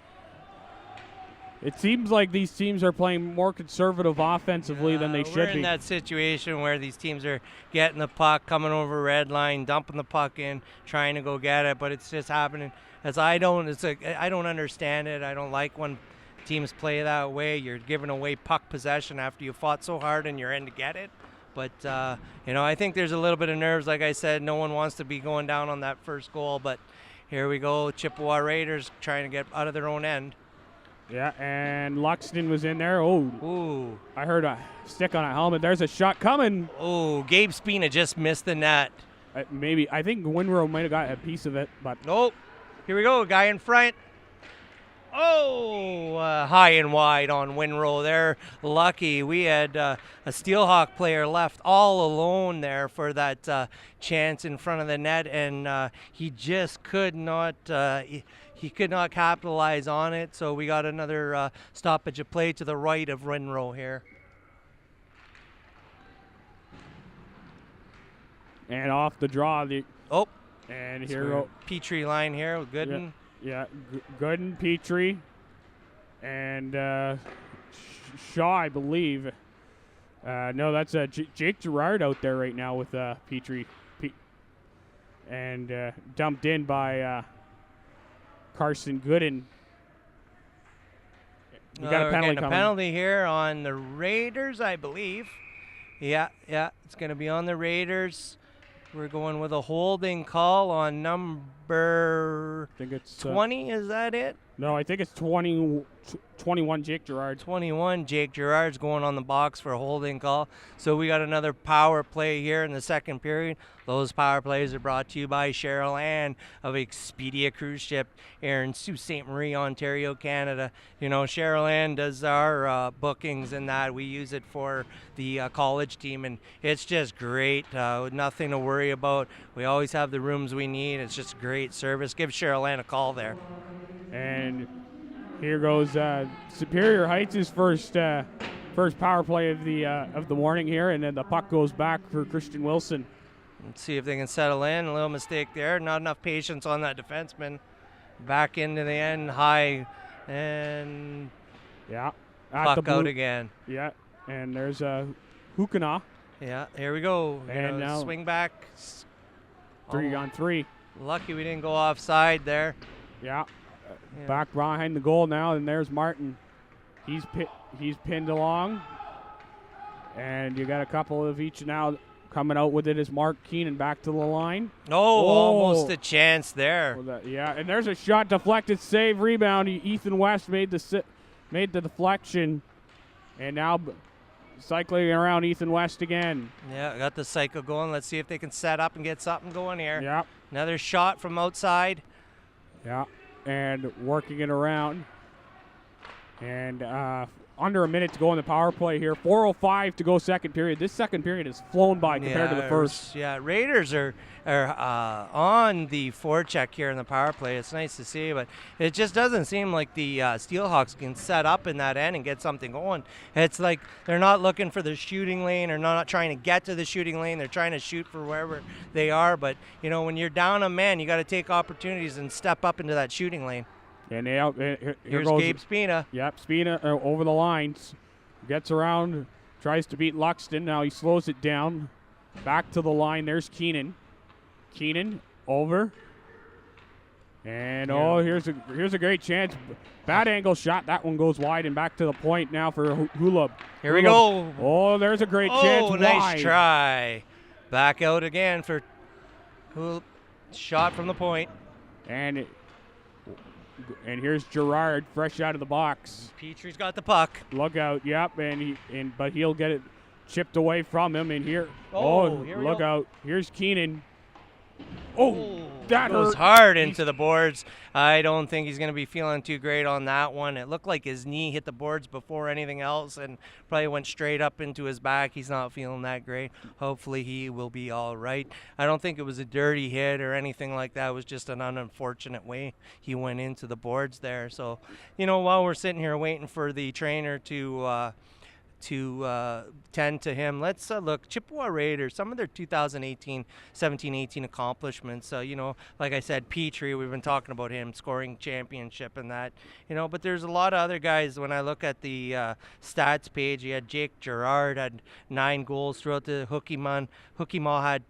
It seems like these teams are playing more conservative offensively than they should be. We're in that situation where these teams are getting the puck, coming over red line, dumping the puck in, trying to go get it, but it's just happening. I don't understand it. I don't like when teams play that way. You're giving away puck possession after you fought so hard in your end to get it. But, I think there's a little bit of nerves. Like I said, no one wants to be going down on that first goal, but here we go. Chippewa Raiders trying to get out of their own end. Yeah, and Luxton was in there. Oh, ooh! I heard a stick on a helmet. There's a shot coming. Oh, Gabe Spina just missed the net. Maybe. I think Winrow might have got a piece of it, but nope. Here we go, guy in front. Oh, high and wide on Winrow there. Lucky. We had a Steelhawk player left all alone there for that chance in front of the net, and he just could not. He could not capitalize on it, so we got another stoppage of play to the right of Winrow here. And off the draw, and here Petrie line here with Gooden. Yeah, Gooden, Petrie, and Shaw, I believe. No, that's Jake Gerard out there right now with Petrie, and dumped in by Carson Gooden. We got a penalty coming. A penalty here on the Raiders, I believe. Yeah, it's going to be on the Raiders. We're going with a holding call on number 20. Is that it? No, I think it's 21 Jake Gerard. 21 Jake Gerard's going on the box for a holding call. So we got another power play here in the second period. Those power plays are brought to you by Cheryl Ann of Expedia Cruise Ship here in Sault Ste. Marie, Ontario, Canada. Cheryl Ann does our bookings and that. We use it for the college team, and it's just great. Nothing to worry about. We always have the rooms we need. It's just great service. Give Cheryl Ann a call there. And here goes Superior Heights' first first power play of the morning here, and then the puck goes back for Christian Wilson. Let's see if they can settle in. A little mistake there. Not enough patience on that defenseman. Back into the end, high, and Yeah. puck out again. Yeah, and there's Hukana. Yeah, here we go. And now swing back. 3-on-3. Lucky we didn't go offside there. Yeah. Yeah. Back behind the goal now, and there's Martin. He's pinned along, and you got a couple of each now. Coming out with it is Mark Keenan back to the line. Oh, almost a chance there. Yeah, and there's a shot deflected, save, rebound. Ethan West made the deflection, and now cycling around Ethan West again. Yeah, got the cycle going. Let's see if they can set up and get something going here. Yeah. Another shot from outside. Yeah, and working it around. And under a minute to go in the power play here. 4:05 to go second period. This second period has flown by compared to the first. Yeah, Raiders are on the forecheck here in the power play. It's nice to see, but it just doesn't seem like the Steelhawks can set up in that end and get something going. It's like they're not looking for the shooting lane or not trying to get to the shooting lane. They're trying to shoot for wherever they are. But, you know, when you're down a man, you got to take opportunities and step up into that shooting lane. And Here's goes Gabe Spina. Yep, Spina over the lines. Gets around, tries to beat Luxton. Now he slows it down. Back to the line. There's Keenan. Keenan over. And here's a great chance. Bad angle shot. That one goes wide and back to the point now for Hulub. Here we go. Oh, there's a great chance. Oh, nice try. Back out again for Hulub. Shot from the point. And here's Gerard, fresh out of the box. Petrie's got the puck. Look out, yep, but he'll get it chipped away from him. And here look out. Here's Keenan. Oh, that goes hard into the boards. I don't think he's going to be feeling too great on that one. It looked like his knee hit the boards before anything else and probably went straight up into his back. He's not feeling that great. Hopefully he will be all right. I don't think it was a dirty hit or anything like that. It was just an unfortunate way he went into the boards there. So, you know, while we're sitting here waiting for the trainer to tend to him. Let's look. Chippewa Raiders, some of their 2017-18 accomplishments. You know, like I said, Petrie, we've been talking about him scoring championship and that. You know, but there's a lot of other guys. When I look at the stats page, you had Jake Gerard had 9 goals throughout the Hookie-Ma had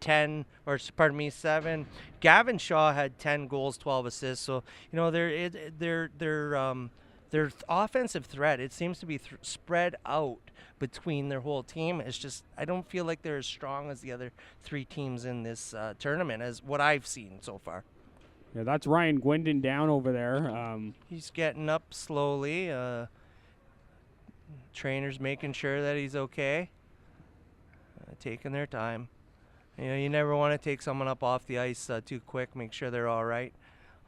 7. Gavin Shaw had 10 goals, 12 assists. So, you know, their offensive threat, it seems to be spread out between their whole team. It's just, I don't feel like they're as strong as the other 3 teams in this tournament as what I've seen so far. Yeah, that's Ryan Gwendon down over there. He's getting up slowly. Trainer's making sure that he's okay. Taking their time. You know, you never want to take someone up off the ice too quick. Make sure they're all right.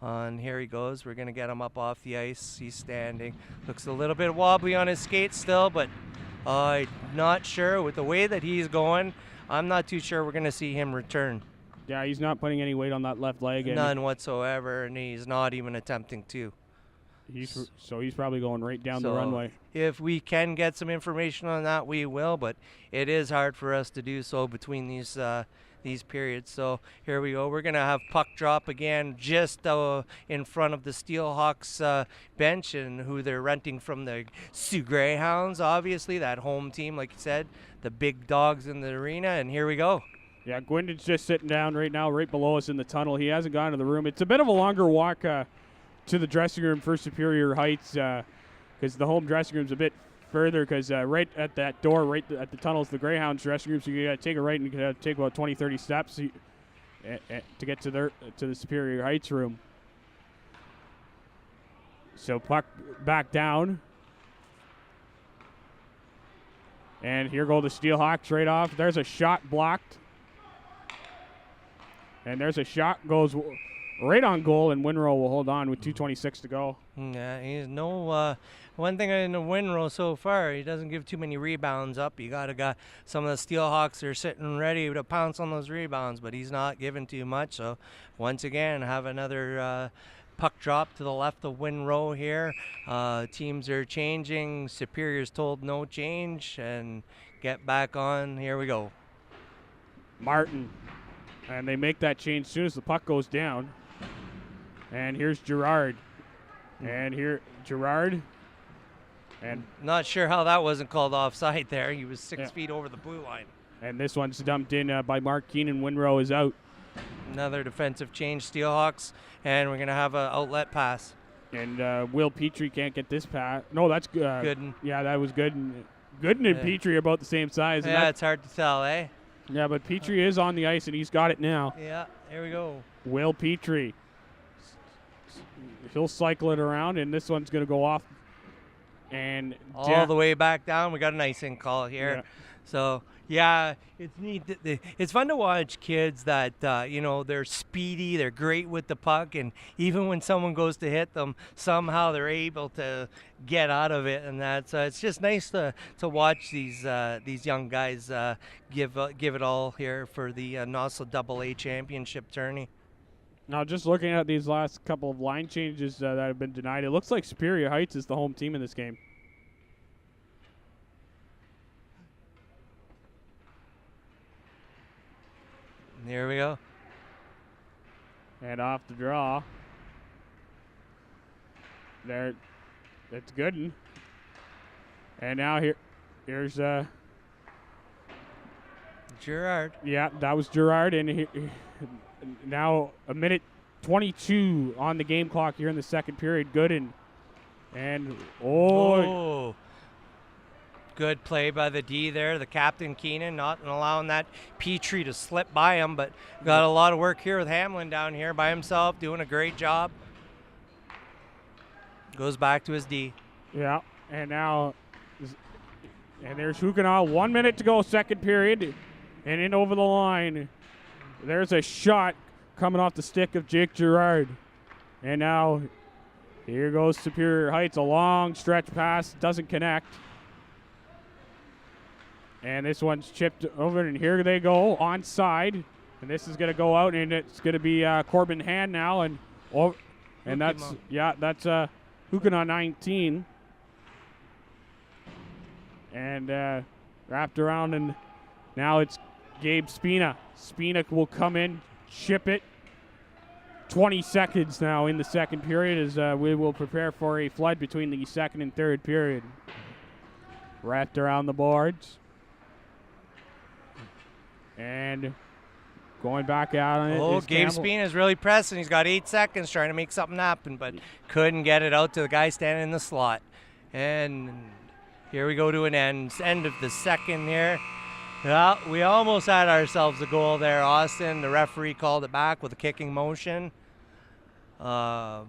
And here he goes. We're going to get him up off the ice. He's standing. Looks a little bit wobbly on his skates still, but I'm not sure. With the way that he's going, I'm not too sure we're going to see him return. Yeah, he's not putting any weight on that left leg. None whatsoever, and he's not even attempting to. He's probably going right down the runway. If we can get some information on that, we will, but it is hard for us to do so between these periods. So here we go. We're going to have puck drop again just in front of the Steelhawks bench, and who they're renting from the Sioux Greyhounds, obviously, that home team, like you said, the big dogs in the arena, and here we go. Yeah, Gwendon's just sitting down right now, right below us in the tunnel. He hasn't gone to the room. It's a bit of a longer walk to the dressing room for Superior Heights because the home dressing room's a bit further because right at that door, right at the tunnel's the Greyhounds dressing room, so you got to take a right and take about 20, 30 steps to get to the Superior Heights room. So puck back down. And here go the Steelhawks right off. There's a shot blocked. And there's a shot goes right on goal, and Winrow will hold on with 2:26 to go. Yeah, he's one thing in the Winrow so far, he doesn't give too many rebounds up. You got some of the Steelhawks are sitting ready to pounce on those rebounds, but he's not giving too much. So once again, have another puck drop to the left of win row here. Teams are changing. Superior's told no change and get back on. Here we go. Martin. And they make that change as soon as the puck goes down. And here's Gerard. And here, Gerard. And not sure how that wasn't called offside there. He was 6 feet over the blue line. And this one's dumped in by Mark Keenan. Winrow is out. Another defensive change, Steelhawks, and we're going to have an outlet pass. And Will Petrie can't get this pass. No, that's Gooden. Yeah, that was Gooden. Gooden and Petrie are about the same size. Yeah, it's hard to tell, eh? Yeah, but Petrie is on the ice, and he's got it now. Yeah, here we go. Will Petrie. He'll cycle it around, and this one's going to go off. And all the way back down. We got an icing call here. Yeah. So, yeah, it's neat. It's fun to watch kids that, they're speedy, they're great with the puck, and even when someone goes to hit them, somehow they're able to get out of it, and that's it's just nice to watch these young guys give it all here for the NOSSA AA championship tourney. Now, just looking at these last couple of line changes that have been denied, it looks like Superior Heights is the home team in this game. Here we go. And off the draw. There, that's Gooden. And now here's Gerard. Yeah, that was Gerard, and now a minute 22 on the game clock here in the second period. Gooden. And good play by the D there, the captain Keenan, not allowing that Petrie to slip by him, but got a lot of work here with Hamlin down here by himself, doing a great job. Goes back to his D. Yeah, and now, and there's Huguenot. 1 minute to go, second period, and in over the line. There's a shot coming off the stick of Jake Gerard. And now, here goes Superior Heights, a long stretch pass, doesn't connect. And this one's chipped over, and here they go, onside. And this is going to go out, and it's going to be Corbin Hand now. And that's Huguenot 19. And wrapped around, and now it's Gabe Spina. Spina will come in, chip it. 20 seconds now in the second period as we will prepare for a flood between the second and third period. Wrapped around the boards. And going back out on it. Gabe Spina is really pressing. He's got 8 seconds trying to make something happen, but couldn't get it out to the guy standing in the slot. And here we go to an end of the second here. Yeah, we almost had ourselves a goal there, Austin. The referee called it back with a kicking motion. So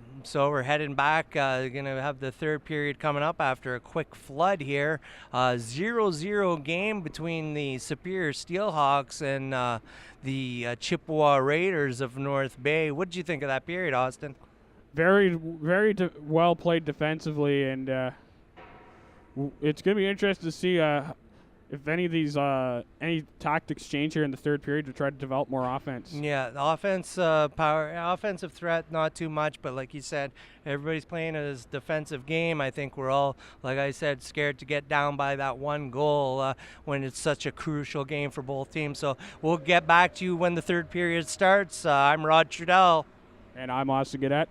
we're heading back. Going to have the third period coming up after a quick flood here. 0-0 game between the Superior Steelhawks and the Chippewa Raiders of North Bay. What did you think of that period, Austin? Very, very well played defensively, and it's going to be interesting to see if any of these any tactics change here in the third period to try to develop more offense. Yeah, the offensive threat, not too much, but like you said, everybody's playing a defensive game. I think we're all, like I said, scared to get down by that one goal when it's such a crucial game for both teams. So we'll get back to you when the third period starts. I'm Rod Trudell. And I'm Austin Gaudette.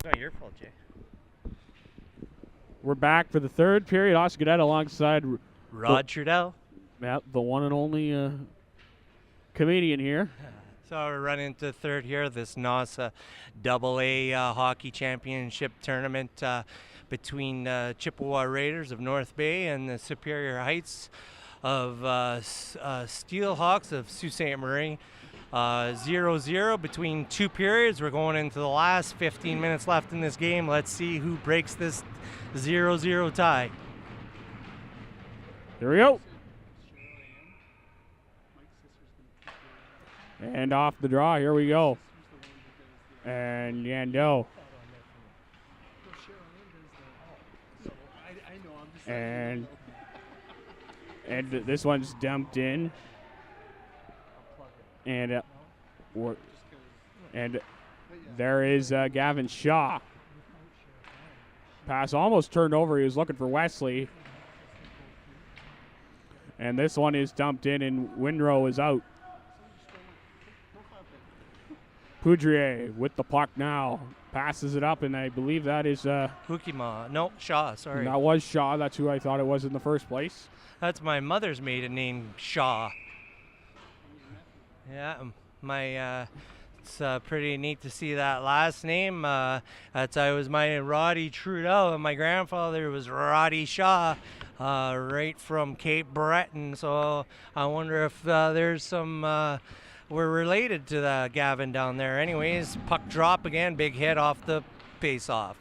Not your fault, Jay. We're back for the third period. Oscar Cadet alongside Rod Trudell. the one and only comedian here. So we're running into third here, this NOSSA AA hockey championship tournament between Chippewa Raiders of North Bay and the Superior Heights of Steelhawks of Sault Ste. Marie. 0-0 between two periods. We're going into the last 15 minutes left in this game. Let's see who breaks this 0-0 tie. Here we go. And off the draw, here we go. And Yando. And this one's dumped in. And there is Gavin Shaw. Pass almost turned over. He was looking for Wesley. And this one is dumped in, and Windrow is out. Poudrier with the puck now. Passes it up, and I believe that is... Hukima. No, Shaw, sorry. That was Shaw. That's who I thought it was in the first place. That's my mother's maiden name, Shaw. Yeah, it's pretty neat to see that last name. That's I was my Roddy Trudell, and my grandfather was Roddy Shaw, right from Cape Breton. So I wonder if there's some we're related to the Gavin down there. Anyways, puck drop again, big hit off the face-off.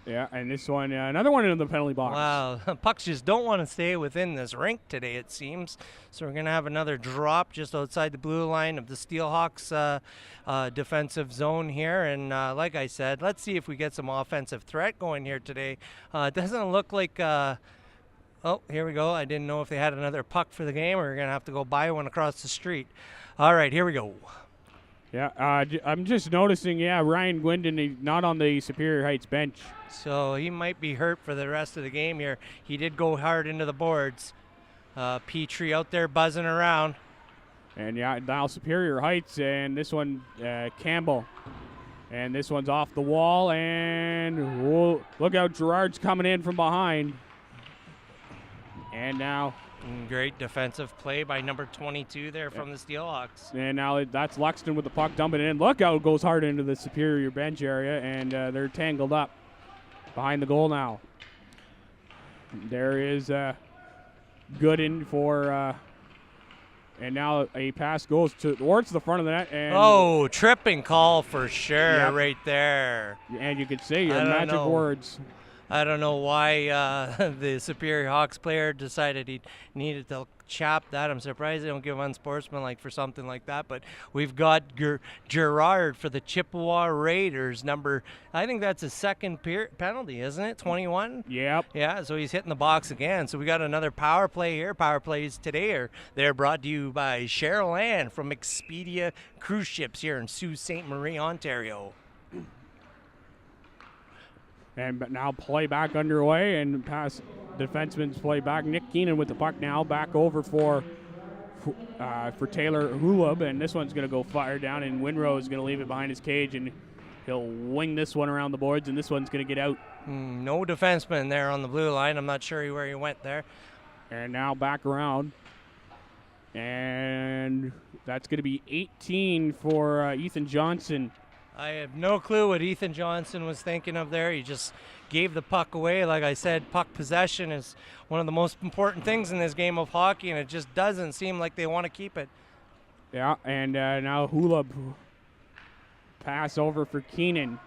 Yeah, and this one, another one in the penalty box. Wow, pucks just don't want to stay within this rink today, it seems. So we're going to have another drop just outside the blue line of the Steelhawks defensive zone here. And like I said, let's see if we get some offensive threat going here today. It doesn't look like... oh, here we go. I didn't know if they had another puck for the game, or we're going to have to go buy one across the street. All right, here we go. Yeah, I'm just noticing, Ryan Gwendon, he's not on the Superior Heights bench. So he might be hurt for the rest of the game here. He did go hard into the boards. Petrie out there buzzing around. And now Superior Heights, and this one, Campbell. And this one's off the wall, and whoa, look out, Gerard's coming in from behind. And now... Great defensive play by number 22 there from the Steelhawks. And now that's Luxton with the puck dumping it in. Look out, goes hard into the Superior bench area, and they're tangled up behind the goal now. There is Gooden for, and now a pass goes towards the front of the net. And tripping call for sure right there. And you could say your magic words. I don't know why the Superior Hawks player decided he needed to chop that. I'm surprised they don't give unsportsmanlike for something like that. But we've got Gerard for the Chippewa Raiders. I think that's a second penalty, isn't it? 21? Yep. Yeah, so he's hitting the box again. So we got another power play here. Power plays today they're brought to you by Cheryl Ann from Expedia Cruise Ships here in Sault Ste. Marie, Ontario. And now play back underway, and pass defenseman's play back. Nick Keenan with the puck now back over for Taylor Hulub, and this one's going to go fire down, and Winrow is going to leave it behind his cage, and he'll wing this one around the boards, and this one's going to get out. No defenseman there on the blue line. I'm not sure where he went there. And now back around, and that's going to be 18 for Ethan Johnson. I have no clue what Ethan Johnson was thinking of there. He just gave the puck away. Like I said, puck possession is one of the most important things in this game of hockey, and it just doesn't seem like they want to keep it. Yeah, and now Hulub pass over for Keenan.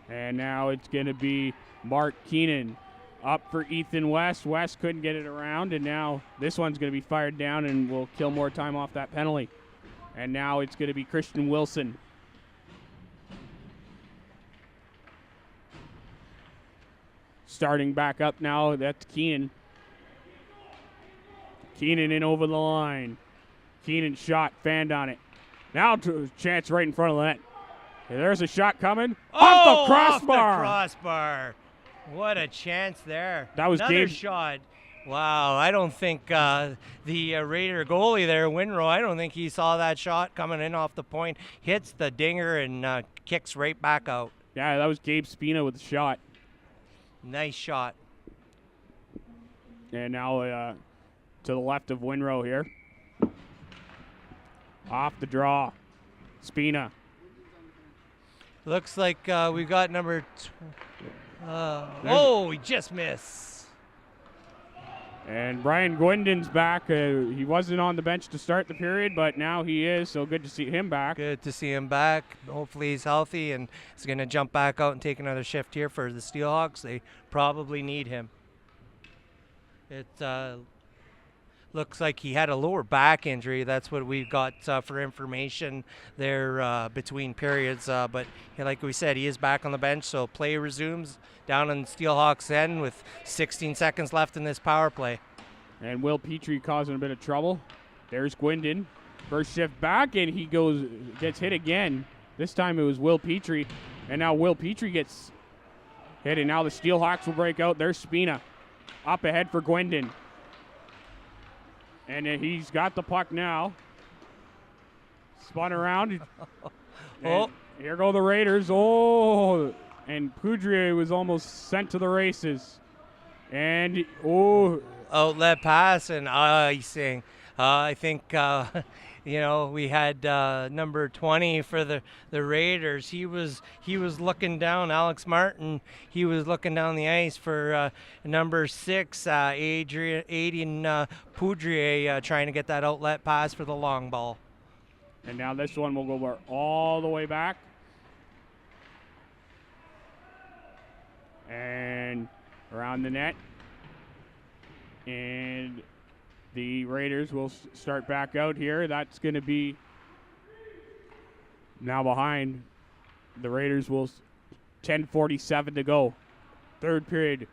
And now it's going to be Mark Keenan up for Ethan West. West couldn't get it around, and now this one's going to be fired down and will kill more time off that penalty. And now it's going to be Christian Wilson. Starting back up now, that's Keenan. Keenan in over the line. Keenan shot, fanned on it. Now to a chance right in front of the net. And there's a shot coming. Off the crossbar. Off the crossbar. What a chance there. That was another Gabe. shot. Wow, I don't think the Raider goalie there, Winrow, I don't think he saw that shot coming in off the point. Hits the dinger and kicks right back out. Yeah, that was Gabe Spina with the shot. Nice shot. And now to the left of Winrow here. Off the draw. Spina. Looks like we got number. He just missed. And Brian Gwendon's back. He wasn't on the bench to start the period, but now he is, so good to see him back. Good to see him back. Hopefully he's healthy and is going to jump back out and take another shift here for the Steelhawks. They probably need him. It looks like he had a lower back injury. That's what we've got for information there between periods. But like we said, he is back on the bench, so play resumes down on Steelhawks end with 16 seconds left in this power play. And Will Petrie causing a bit of trouble. There's Gwendon. First shift back, and he gets hit again. This time it was Will Petrie, and now Will Petrie gets hit, and now the Steelhawks will break out. There's Spina up ahead for Gwendon. And he's got the puck now. Spun around. Here go the Raiders. Oh, and Poudrier was almost sent to the races. And, outlet pass and icing. I think, we had number 20 for the Raiders. He was looking down, Alex Martin. He was looking down the ice for number 6, Aiden Poudrier, trying to get that outlet pass for the long ball. And now this one will go all the way back. And around the net. And the Raiders will start back out here. That's going to be now behind. The Raiders will 10:47 to go. Third period.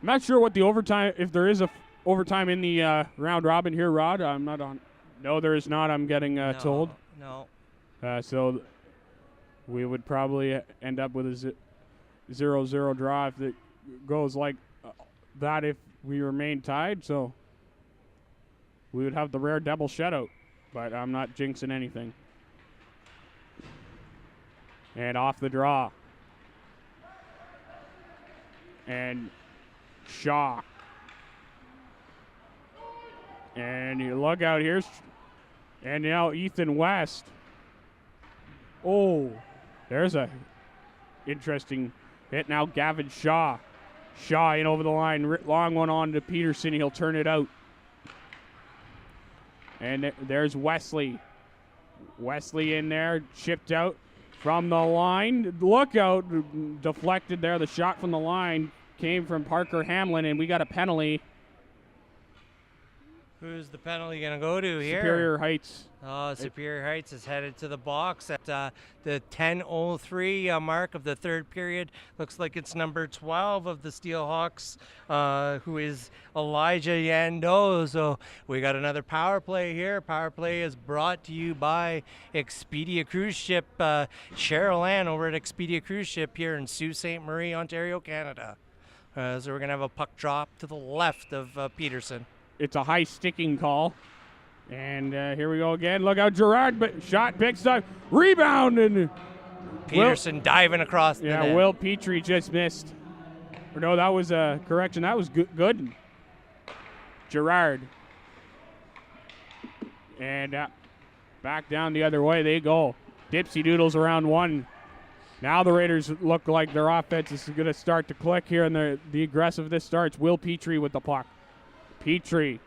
I'm not sure what the overtime, if there is a overtime in the round robin here, Rod. I'm not on. No, there is not. I'm getting told. No. So we would probably end up with a 0-0 draw if it goes like that if we remain tied. So we would have the rare double shutout, but I'm not jinxing anything. And off the draw. And Shaw. And you look out here. And now Ethan West. Oh, there's a interesting hit. Now Gavin Shaw. Shaw in over the line. Long one on to Peterson. He'll turn it out. And there's Wesley. Wesley in there. Chipped out from the line. Look out. Deflected there. The shot from the line came from Parker Hamlin, and we got a penalty. Who's the penalty going to go to here? Superior Heights. Superior Heights is headed to the box at the 10:03 mark of the third period. Looks like it's number 12 of the Steelhawks, who is Elijah Yando. So we got another power play here. Power play is brought to you by Expedia Cruise Ship, Cheryl Ann over at Expedia Cruise Ship here in Sault Ste. Marie, Ontario, Canada. So we're going to have a puck drop to the left of Peterson. It's a high sticking call. And here we go again. Look out, Gerard, but shot picks up. Rebound, and Peterson diving across the net. Will Petrie just missed. Or no, that was a correction. That was good. Gerard. And back down the other way they go. Dipsy Doodles around one. Now the Raiders look like their offense is going to start to click here, and the aggressiveness starts. Will Petrie with the puck. Petrie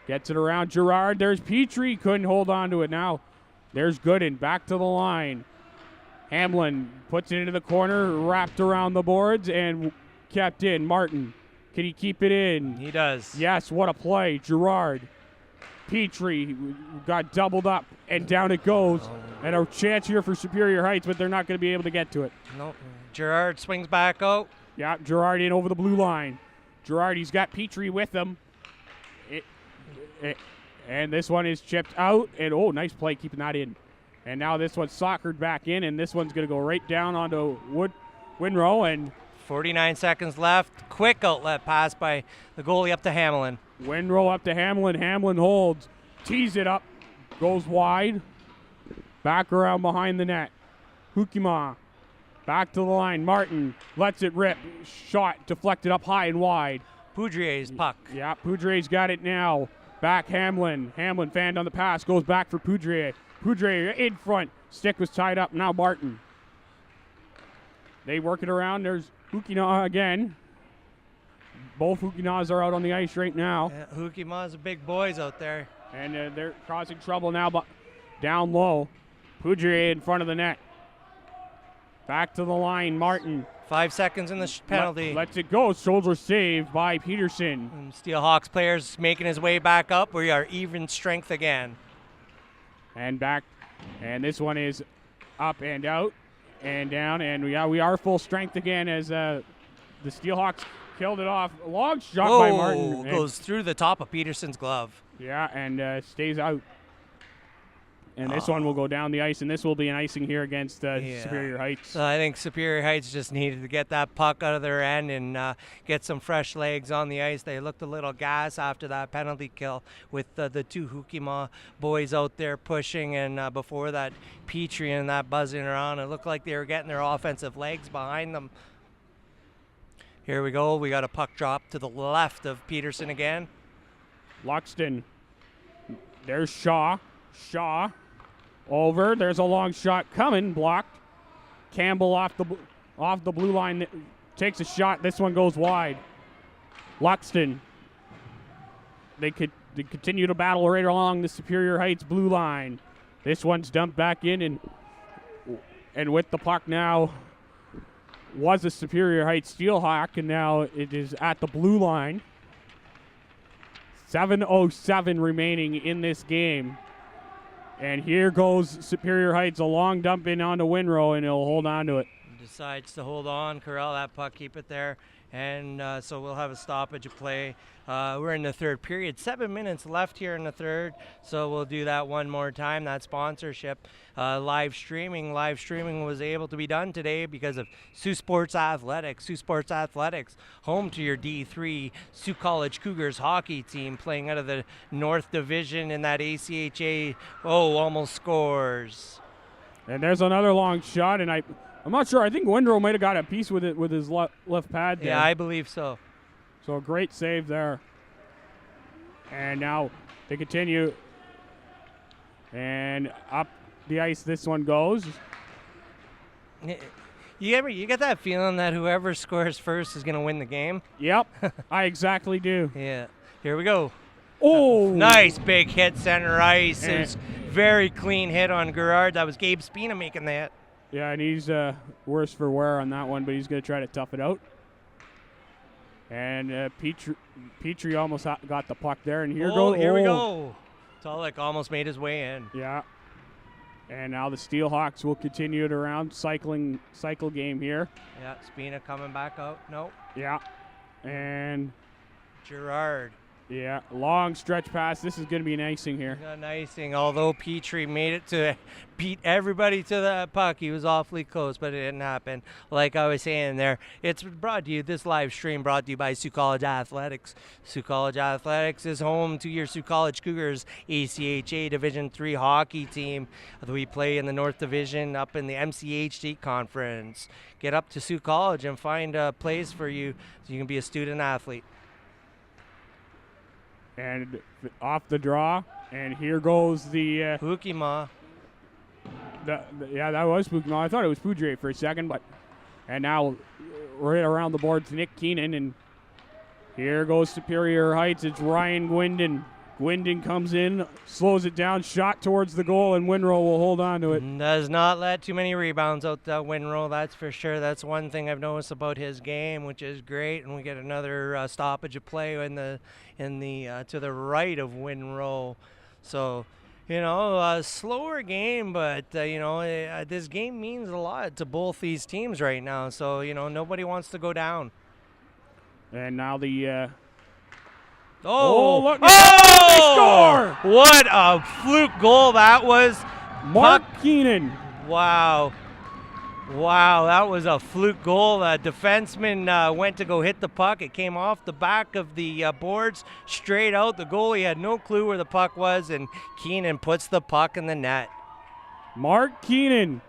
gets it around Gerard. There's Petrie. Couldn't hold on to it now. There's Gooden. Back to the line. Hamlin puts it into the corner, wrapped around the boards, and kept in. Martin. Can he keep it in? He does. Yes, what a play. Gerard. Petrie got doubled up, and down it goes. And a chance here for Superior Heights, but they're not going to be able to get to it. No. Gerard swings back out. Yeah, Gerard in over the blue line. Gerard, he's got Petrie with him. And this one is chipped out. And, nice play keeping that in. And now this one's soccered back in, and this one's going to go right down onto Winrow. And 49 seconds left. Quick outlet pass by the goalie up to Hamlin. Windrow up to Hamlin. Hamlin holds. Tees it up. Goes wide. Back around behind the net. Hukima. Back to the line. Martin lets it rip. Shot deflected up high and wide. Poudrier's puck. Yeah, Poudrier's got it now. Back Hamlin. Hamlin fanned on the pass. Goes back for Poudrier. Poudrier in front. Stick was tied up. Now Martin. They work it around. There's Hukina again. Both Hukinas are out on the ice right now. Yeah, Hukima's the big boys out there. And they're causing trouble now, but down low. Poudrier in front of the net. Back to the line, Martin. 5 seconds in the penalty. Lets it go. Shoulder save by Peterson. And Steelhawks players making his way back up. We are even strength again. And back. And this one is up and out and down. And we are full strength again as the Steelhawks killed it off. A long shot by Martin. Goes through the top of Peterson's glove. Yeah, and stays out. And this one will go down the ice, and this will be an icing here against Superior Heights. So I think Superior Heights just needed to get that puck out of their end and get some fresh legs on the ice. They looked a little gas after that penalty kill with the two Hukima boys out there pushing, and before that, Petrie and that buzzing around. It looked like they were getting their offensive legs behind them. Here we go. We got a puck drop to the left of Peterson again. Luxton. There's Shaw. Shaw. Over. There's a long shot coming. Blocked. Campbell off the blue line. Takes a shot. This one goes wide. Luxton. They continue to battle right along the Superior Heights blue line. This one's dumped back in, and with the puck now was a Superior Heights Steelhawk, and now it is at the blue line. 7:07 remaining in this game. And here goes Superior Heights, a long dump in onto Winrow, and he'll hold on to it. Decides to hold on, corral that puck, keep it there, and so we'll have a stoppage of play. We're in the third period. 7 minutes left here in the third, so we'll do that one more time. That sponsorship, live streaming was able to be done today because of Sioux Sports Athletics. Sioux Sports Athletics, home to your D3 Sioux College Cougars hockey team, playing out of the North Division in that ACHA. Almost scores. And there's another long shot, and I'm not sure. I think Windrow might have got a piece with it with his left pad there. Yeah, I believe so. So a great save there. And now they continue. And up the ice this one goes. You get that feeling that whoever scores first is going to win the game? Yep, I exactly do. Yeah. Here we go. Oh! Nice big hit center ice. It was very clean hit on Gerard. That was Gabe Spina making the hit. Yeah, and he's worse for wear on that one, but he's going to try to tough it out. And Petrie almost got the puck there, and here we go. Tulloch almost made his way in. Yeah. And now the Steelhawks will continue it around, cycle game here. Yeah, Spina coming back out. Nope. Yeah. And Gerard. Yeah, long stretch pass. This is going to be an icing here. An icing, although Petrie made it to beat everybody to the puck. He was awfully close, but it didn't happen. Like I was saying there, it's brought to you, this live stream brought to you by Sioux College Athletics. Sioux College Athletics is home to your Sioux College Cougars ACHA Division III hockey team. We play in the North Division up in the MCH State Conference. Get up to Sioux College and find a place for you so you can be a student athlete. And off the draw, and here goes the Hukima. Yeah, that was Hukima. I thought it was Poudrier for a second, but and now right around the boards, Nick Keenan, and here goes Superior Heights. It's Ryan Gwindon. Gwindon comes in, slows it down, shot towards the goal, and Winrow will hold on to it. Does not let too many rebounds out that Winrow, that's for sure. That's one thing I've noticed about his game, which is great. And we get another stoppage of play in the to the right of Winrow. So, slower game, but this game means a lot to both these teams right now. So nobody wants to go down. And now the. Look! Score! What a fluke goal that was. Mark Keenan. Wow. Wow, that was a fluke goal. Defenseman went to go hit the puck. It came off the back of the boards, straight out. The goalie had no clue where the puck was, and Keenan puts the puck in the net. Mark Keenan.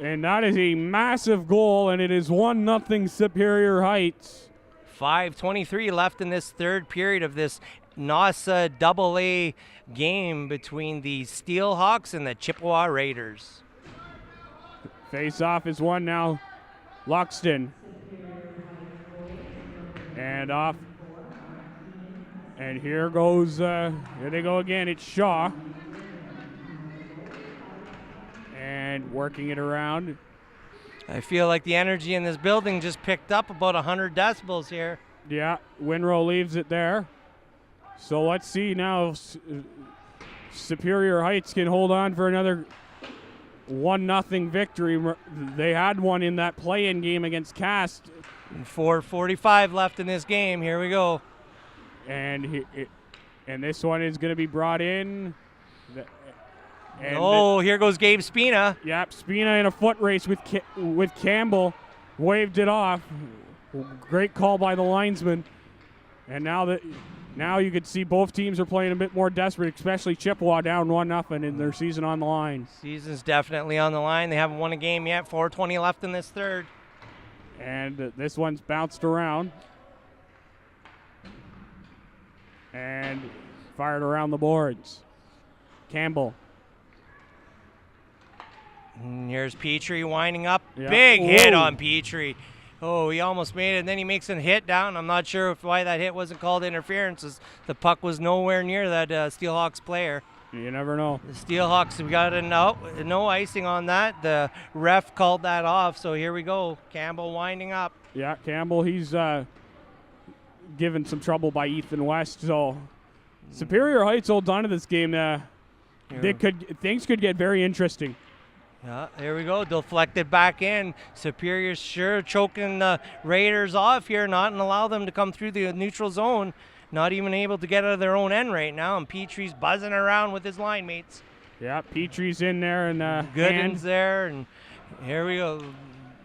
And that is a massive goal, and it is 1-0 Superior Heights. 5:23 left in this third period of this NOSSA AA game between the Steelhawks and the Chippewa Raiders. Face-off is won now. Luxton. And off. And here goes, here they go again. It's Shaw. And working it around. I feel like the energy in this building just picked up about 100 decibels here. Yeah, Winrow leaves it there. So let's see now if Superior Heights can hold on for another 1-0 victory. They had one in that play-in game against Cast. 4:45 left in this game. Here we go. And this one is going to be brought in. And here goes Gabe Spina. Yep, Spina in a foot race with Campbell. Waved it off. Great call by the linesman. And now you could see both teams are playing a bit more desperate, especially Chippewa down 1-0 in their season on the line. Season's definitely on the line. They haven't won a game yet. 4:20 left in this third. And this one's bounced around. And fired around the boards. Campbell. And here's Petrie winding up. Yep. Big hit on Petrie. Oh, he almost made it, and then he makes a hit down. I'm not sure why that hit wasn't called interference, as the puck was nowhere near that Steelhawks player. You never know. The Steelhawks have got no icing on that. The ref called that off, so here we go. Campbell winding up. Yeah, Campbell, he's given some trouble by Ethan West. So Superior Heights hold on to this game. Things could get very interesting. Yeah, here we go. Deflected back in. Superior sure choking the Raiders off here, not and allow them to come through the neutral zone. Not even able to get out of their own end right now, and Petrie's buzzing around with his line mates. Yeah, Petrie's in there, and Gooden's there, and here we go.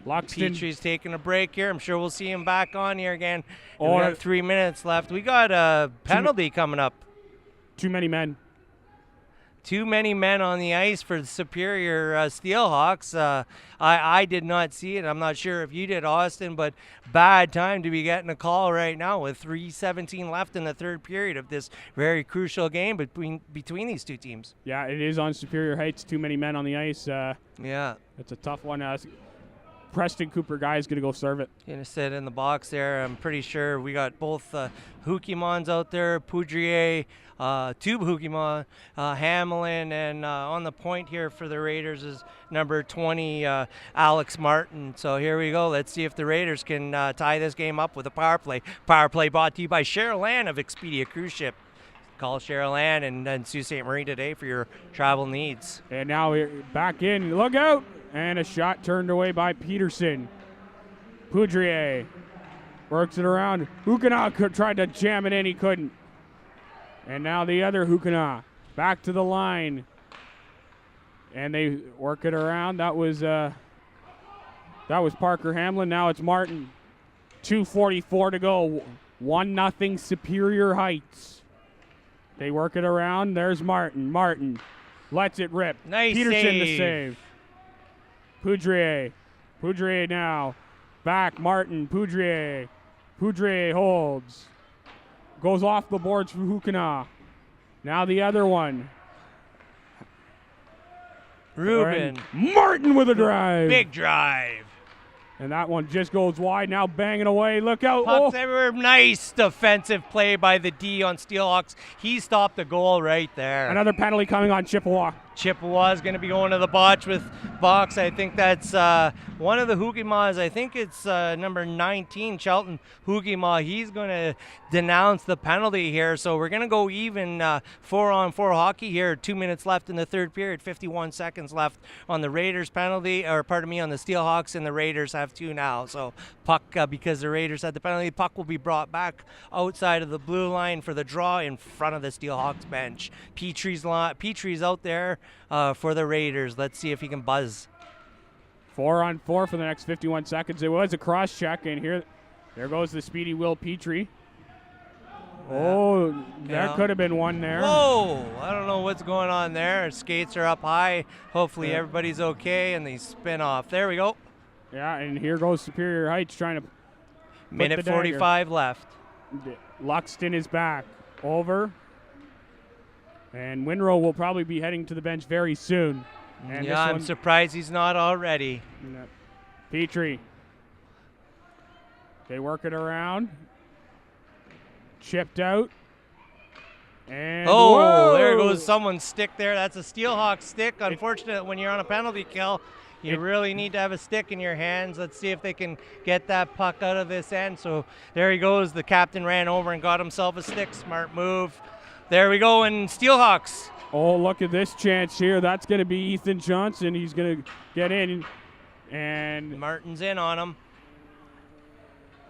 Luxton. Petrie's taking a break here. I'm sure we'll see him back on here again. We got 3 minutes left. We got a penalty coming up. Too many men. Too many men on the ice for the Superior Steelhawks. I did not see it. I'm not sure if you did, Austin, but bad time to be getting a call right now with 3:17 left in the third period of this very crucial game between these two teams. Yeah, it is on Superior Heights. Too many men on the ice. Yeah. It's a tough one. Preston Cooper guy is going to go serve it. Going to sit in the box there. I'm pretty sure we got both Hookimons out there, Poudrier, Tube Hookimon, Hamelin, and on the point here for the Raiders is number 20, Alex Martin. So here we go. Let's see if the Raiders can tie this game up with a power play. Power play brought to you by Cheryl Ann of Expedia Cruise Ship. Call Cheryl Ann and Sault Ste. Marie today for your travel needs. And now we're back in. Look out! And a shot turned away by Peterson. Poudrier works it around. Hukana tried to jam it in. He couldn't. And now the other Hukana back to the line. And they work it around. That was Parker Hamlin. Now it's Martin. 2:44 to go. 1-0 Superior Heights. They work it around. There's Martin. Martin lets it rip. Nice Peterson save. to save. Poudrier. Poudrier now. Back. Martin. Poudrier. Poudrier holds. Goes off the boards for Hukana. Now the other one. Ruben. Martin with a drive. Big drive. And that one just goes wide. Now banging away. Look out. Pucks everywhere. Nice defensive play by the D on Steelhawks. He stopped the goal right there. Another penalty coming on Chippewa. Chippewa's going to be going to the box. I think that's one of the Hugimas. I think it's number 19, Shelton Hugima. He's going to denounce the penalty here. So we're going to go even 4-on-4 hockey here. 2 minutes left in the third period. 51 seconds left on the Raiders penalty, on the Steelhawks, and the Raiders have 2 now. So puck, because the Raiders had the penalty, puck will be brought back outside of the blue line for the draw in front of the Steelhawks bench. Petrie's out there for the Raiders. Let's see if he can buzz. 4-on-4 for the next 51 seconds. It was a cross check, and there goes the speedy Will Petrie. Oh, that could have been one there. Whoa! I don't know what's going on there. Skates are up high. Hopefully everybody's okay, and they spin off. There we go. Yeah, and here goes Superior Heights trying to. Minute 45 left. Luxton is back. Over. And Winrow will probably be heading to the bench very soon. And yeah, I'm surprised he's not already. Petrie. They work it around. Chipped out. And whoa! There goes someone's stick there. That's a Steelhawk stick. Unfortunate when you're on a penalty kill. You really need to have a stick in your hands. Let's see if they can get that puck out of this end. So there he goes. The captain ran over and got himself a stick. Smart move. There we go, and Steelhawks. Oh, look at this chance here. That's going to be Ethan Johnson. He's going to get in. And Martin's in on him.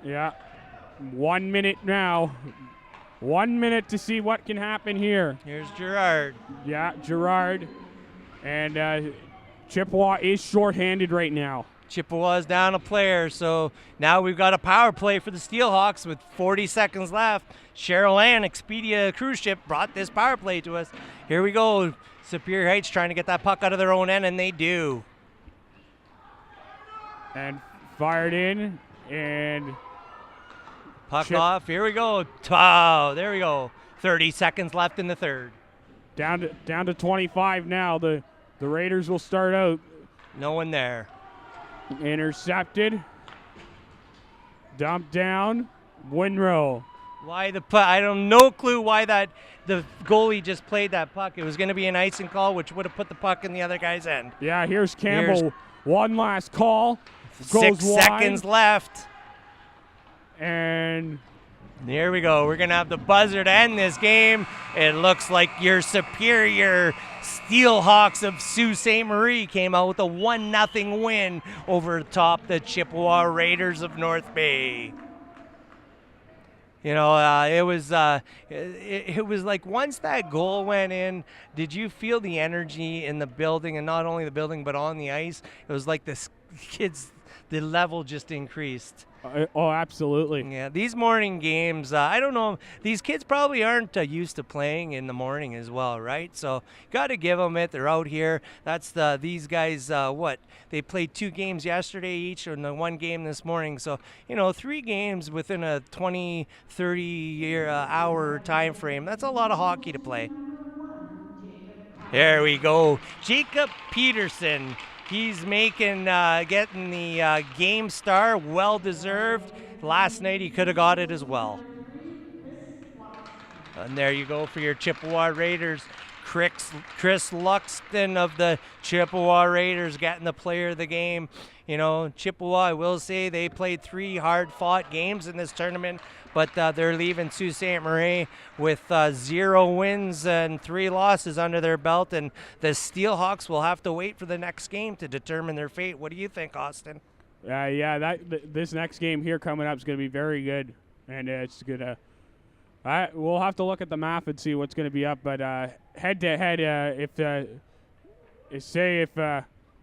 Yeah. 1 minute now. 1 minute to see what can happen here. Here's Gerard. Yeah, Gerard. And Chippewa is shorthanded right now. Chippewa's down a player, so now we've got a power play for the Steelhawks with 40 seconds left. Cheryl Ann, Expedia cruise ship, brought this power play to us. Here we go. Superior Heights trying to get that puck out of their own end, and they do. And fired in, and puck off. Here we go. Oh, there we go. 30 seconds left in the third. Down to 25 now. The Raiders will start out. No one there. Intercepted. Dumped down. Winrow. Why the puck? I don't no clue why the goalie just played that puck. It was going to be an icing call, which would have put the puck in the other guy's end. Yeah, here's Campbell. One last call. Goes 6 seconds left. And here we go. We're going to have the buzzer to end this game. It looks like your Superior Steelhawks of Sault Ste. Marie came out with a 1-0 win over top the Chippewa Raiders of North Bay. You know, it was like once that goal went in, did you feel the energy in the building, and not only the building but on the ice? It was like the kids, the level just increased. Oh, absolutely. Yeah, these morning games, I don't know. These kids probably aren't used to playing in the morning as well, right? So got to give them it. They're out here. That's these guys, they played 2 games yesterday each and 1 game this morning. So, 3 games within a 20, 30 hour time frame. That's a lot of hockey to play. There we go. Jacob Peterson. He's getting the game star, well-deserved. Last night he could have got it as well. And there you go for your Chippewa Raiders. Chris Luxton of the Chippewa Raiders getting the player of the game. Chippewa, I will say, they played 3 hard-fought games in this tournament, but they're leaving Sault Ste. Marie with 0 wins and 3 losses under their belt, and the Steelhawks will have to wait for the next game to determine their fate. What do you think, Austin? This next game here coming up is going to be very good, and it's going to we'll have to look at the map and see what's going to be up, but head-to-head,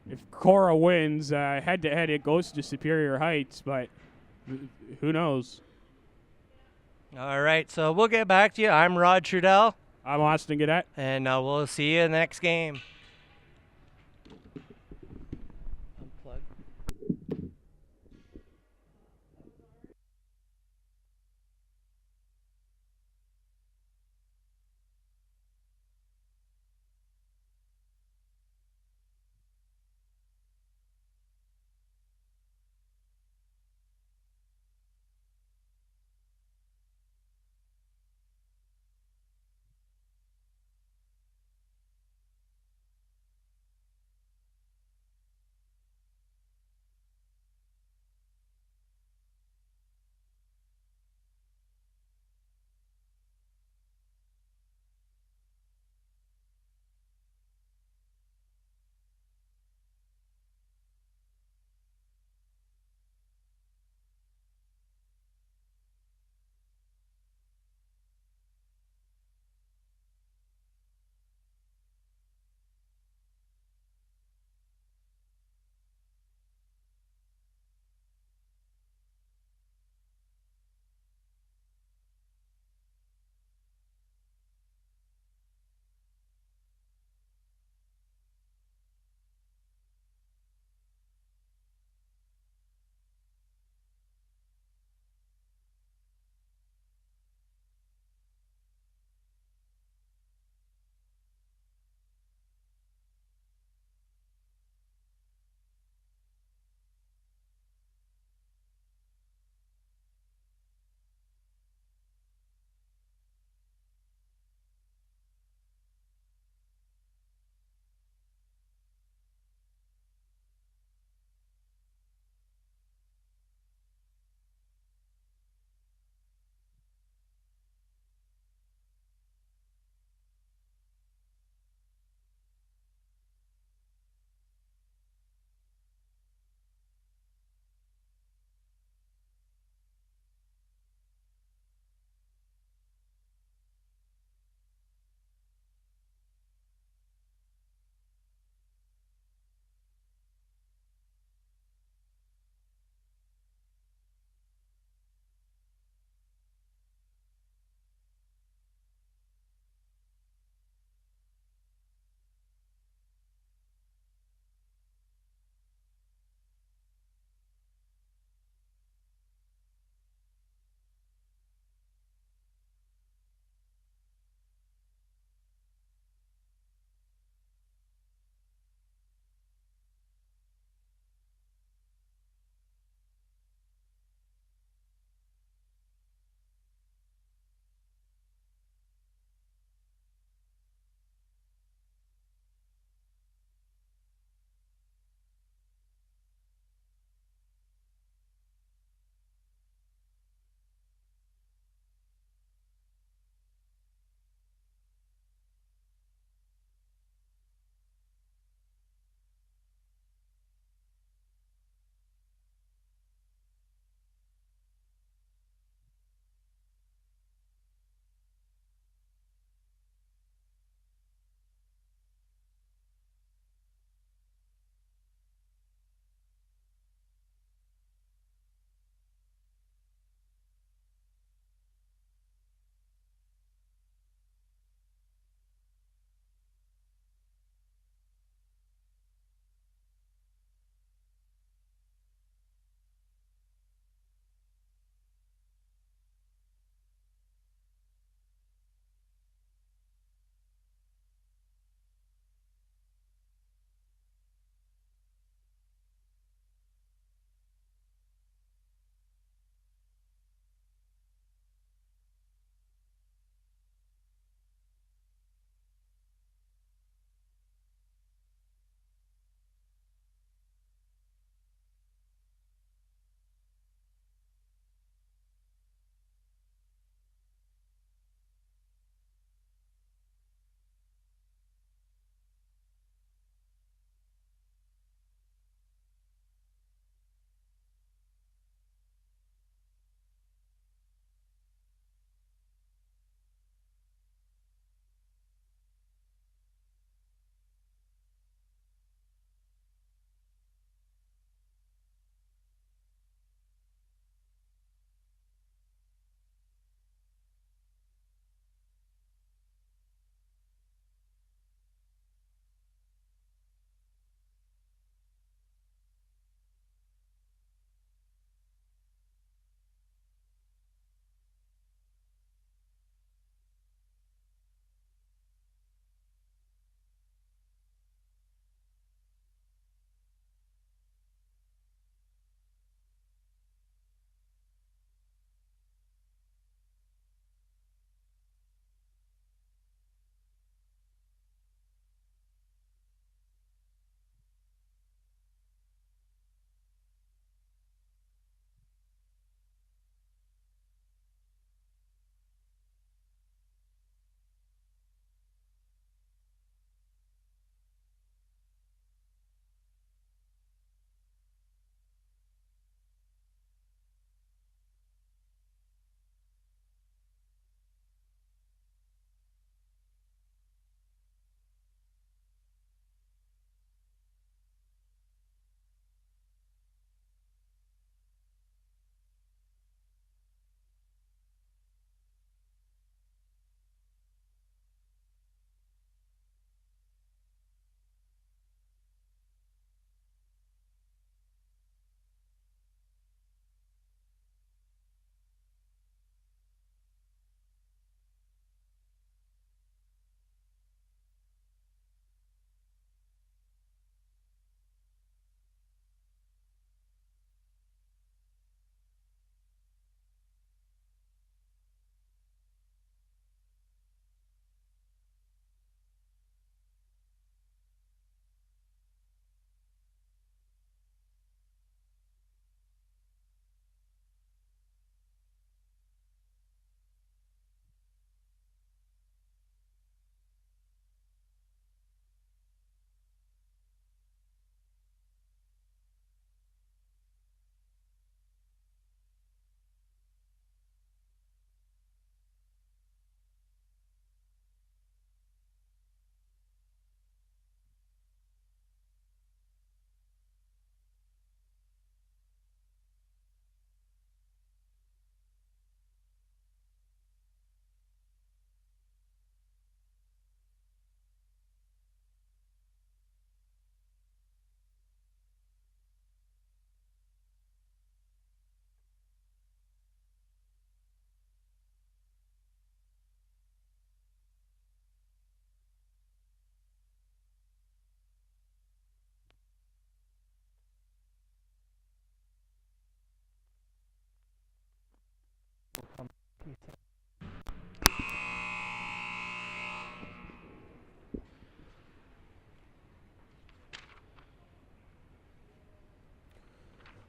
if Korah wins, head-to-head, it goes to Superior Heights, but who knows? All right, so we'll get back to you. I'm Rod Trudell. I'm Austin Gaudette. And we'll see you in the next game.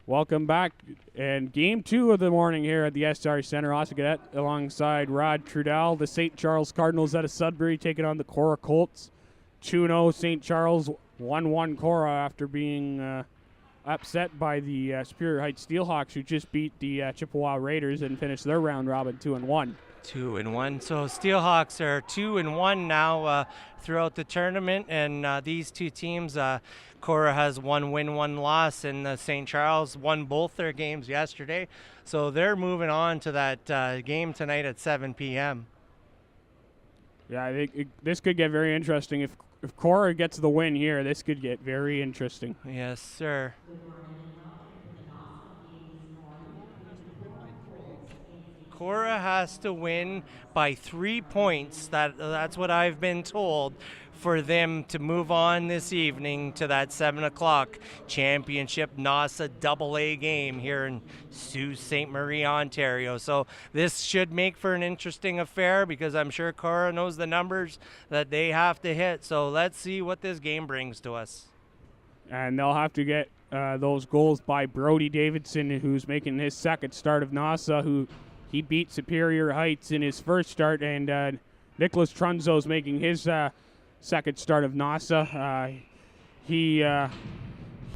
Welcome back. And game 2 of the morning here at the SR Center. Ossa Cadet alongside Rod Trudell. The St. Charles Cardinals out of Sudbury taking on the Korah Colts. 2-0 St. Charles, 1-1 Korah after being upset by the Superior Heights Steelhawks, who just beat the Chippewa Raiders and finished their round robin 2-1. 2-1. So Steelhawks are 2-1 now throughout the tournament, and these two teams, Korah has 1 win, 1 loss, and St. Charles won both their games yesterday. So they're moving on to that game tonight at 7 p.m. Yeah, I think this could get very interesting. If Korah gets the win here, this could get very interesting. Yes, sir. Korah has to win by 3 points. That's what I've been told, for them to move on this evening to that 7 o'clock championship NOSSA AA game here in Sault Ste. Marie, Ontario. So this should make for an interesting affair, because I'm sure Korah knows the numbers that they have to hit. So let's see what this game brings to us. And they'll have to get those goals by Brody Davidson, who's making his second start of NOSSA, who he beat Superior Heights in his first start, and Nicholas Trunzo's making his second start of NOSSA. He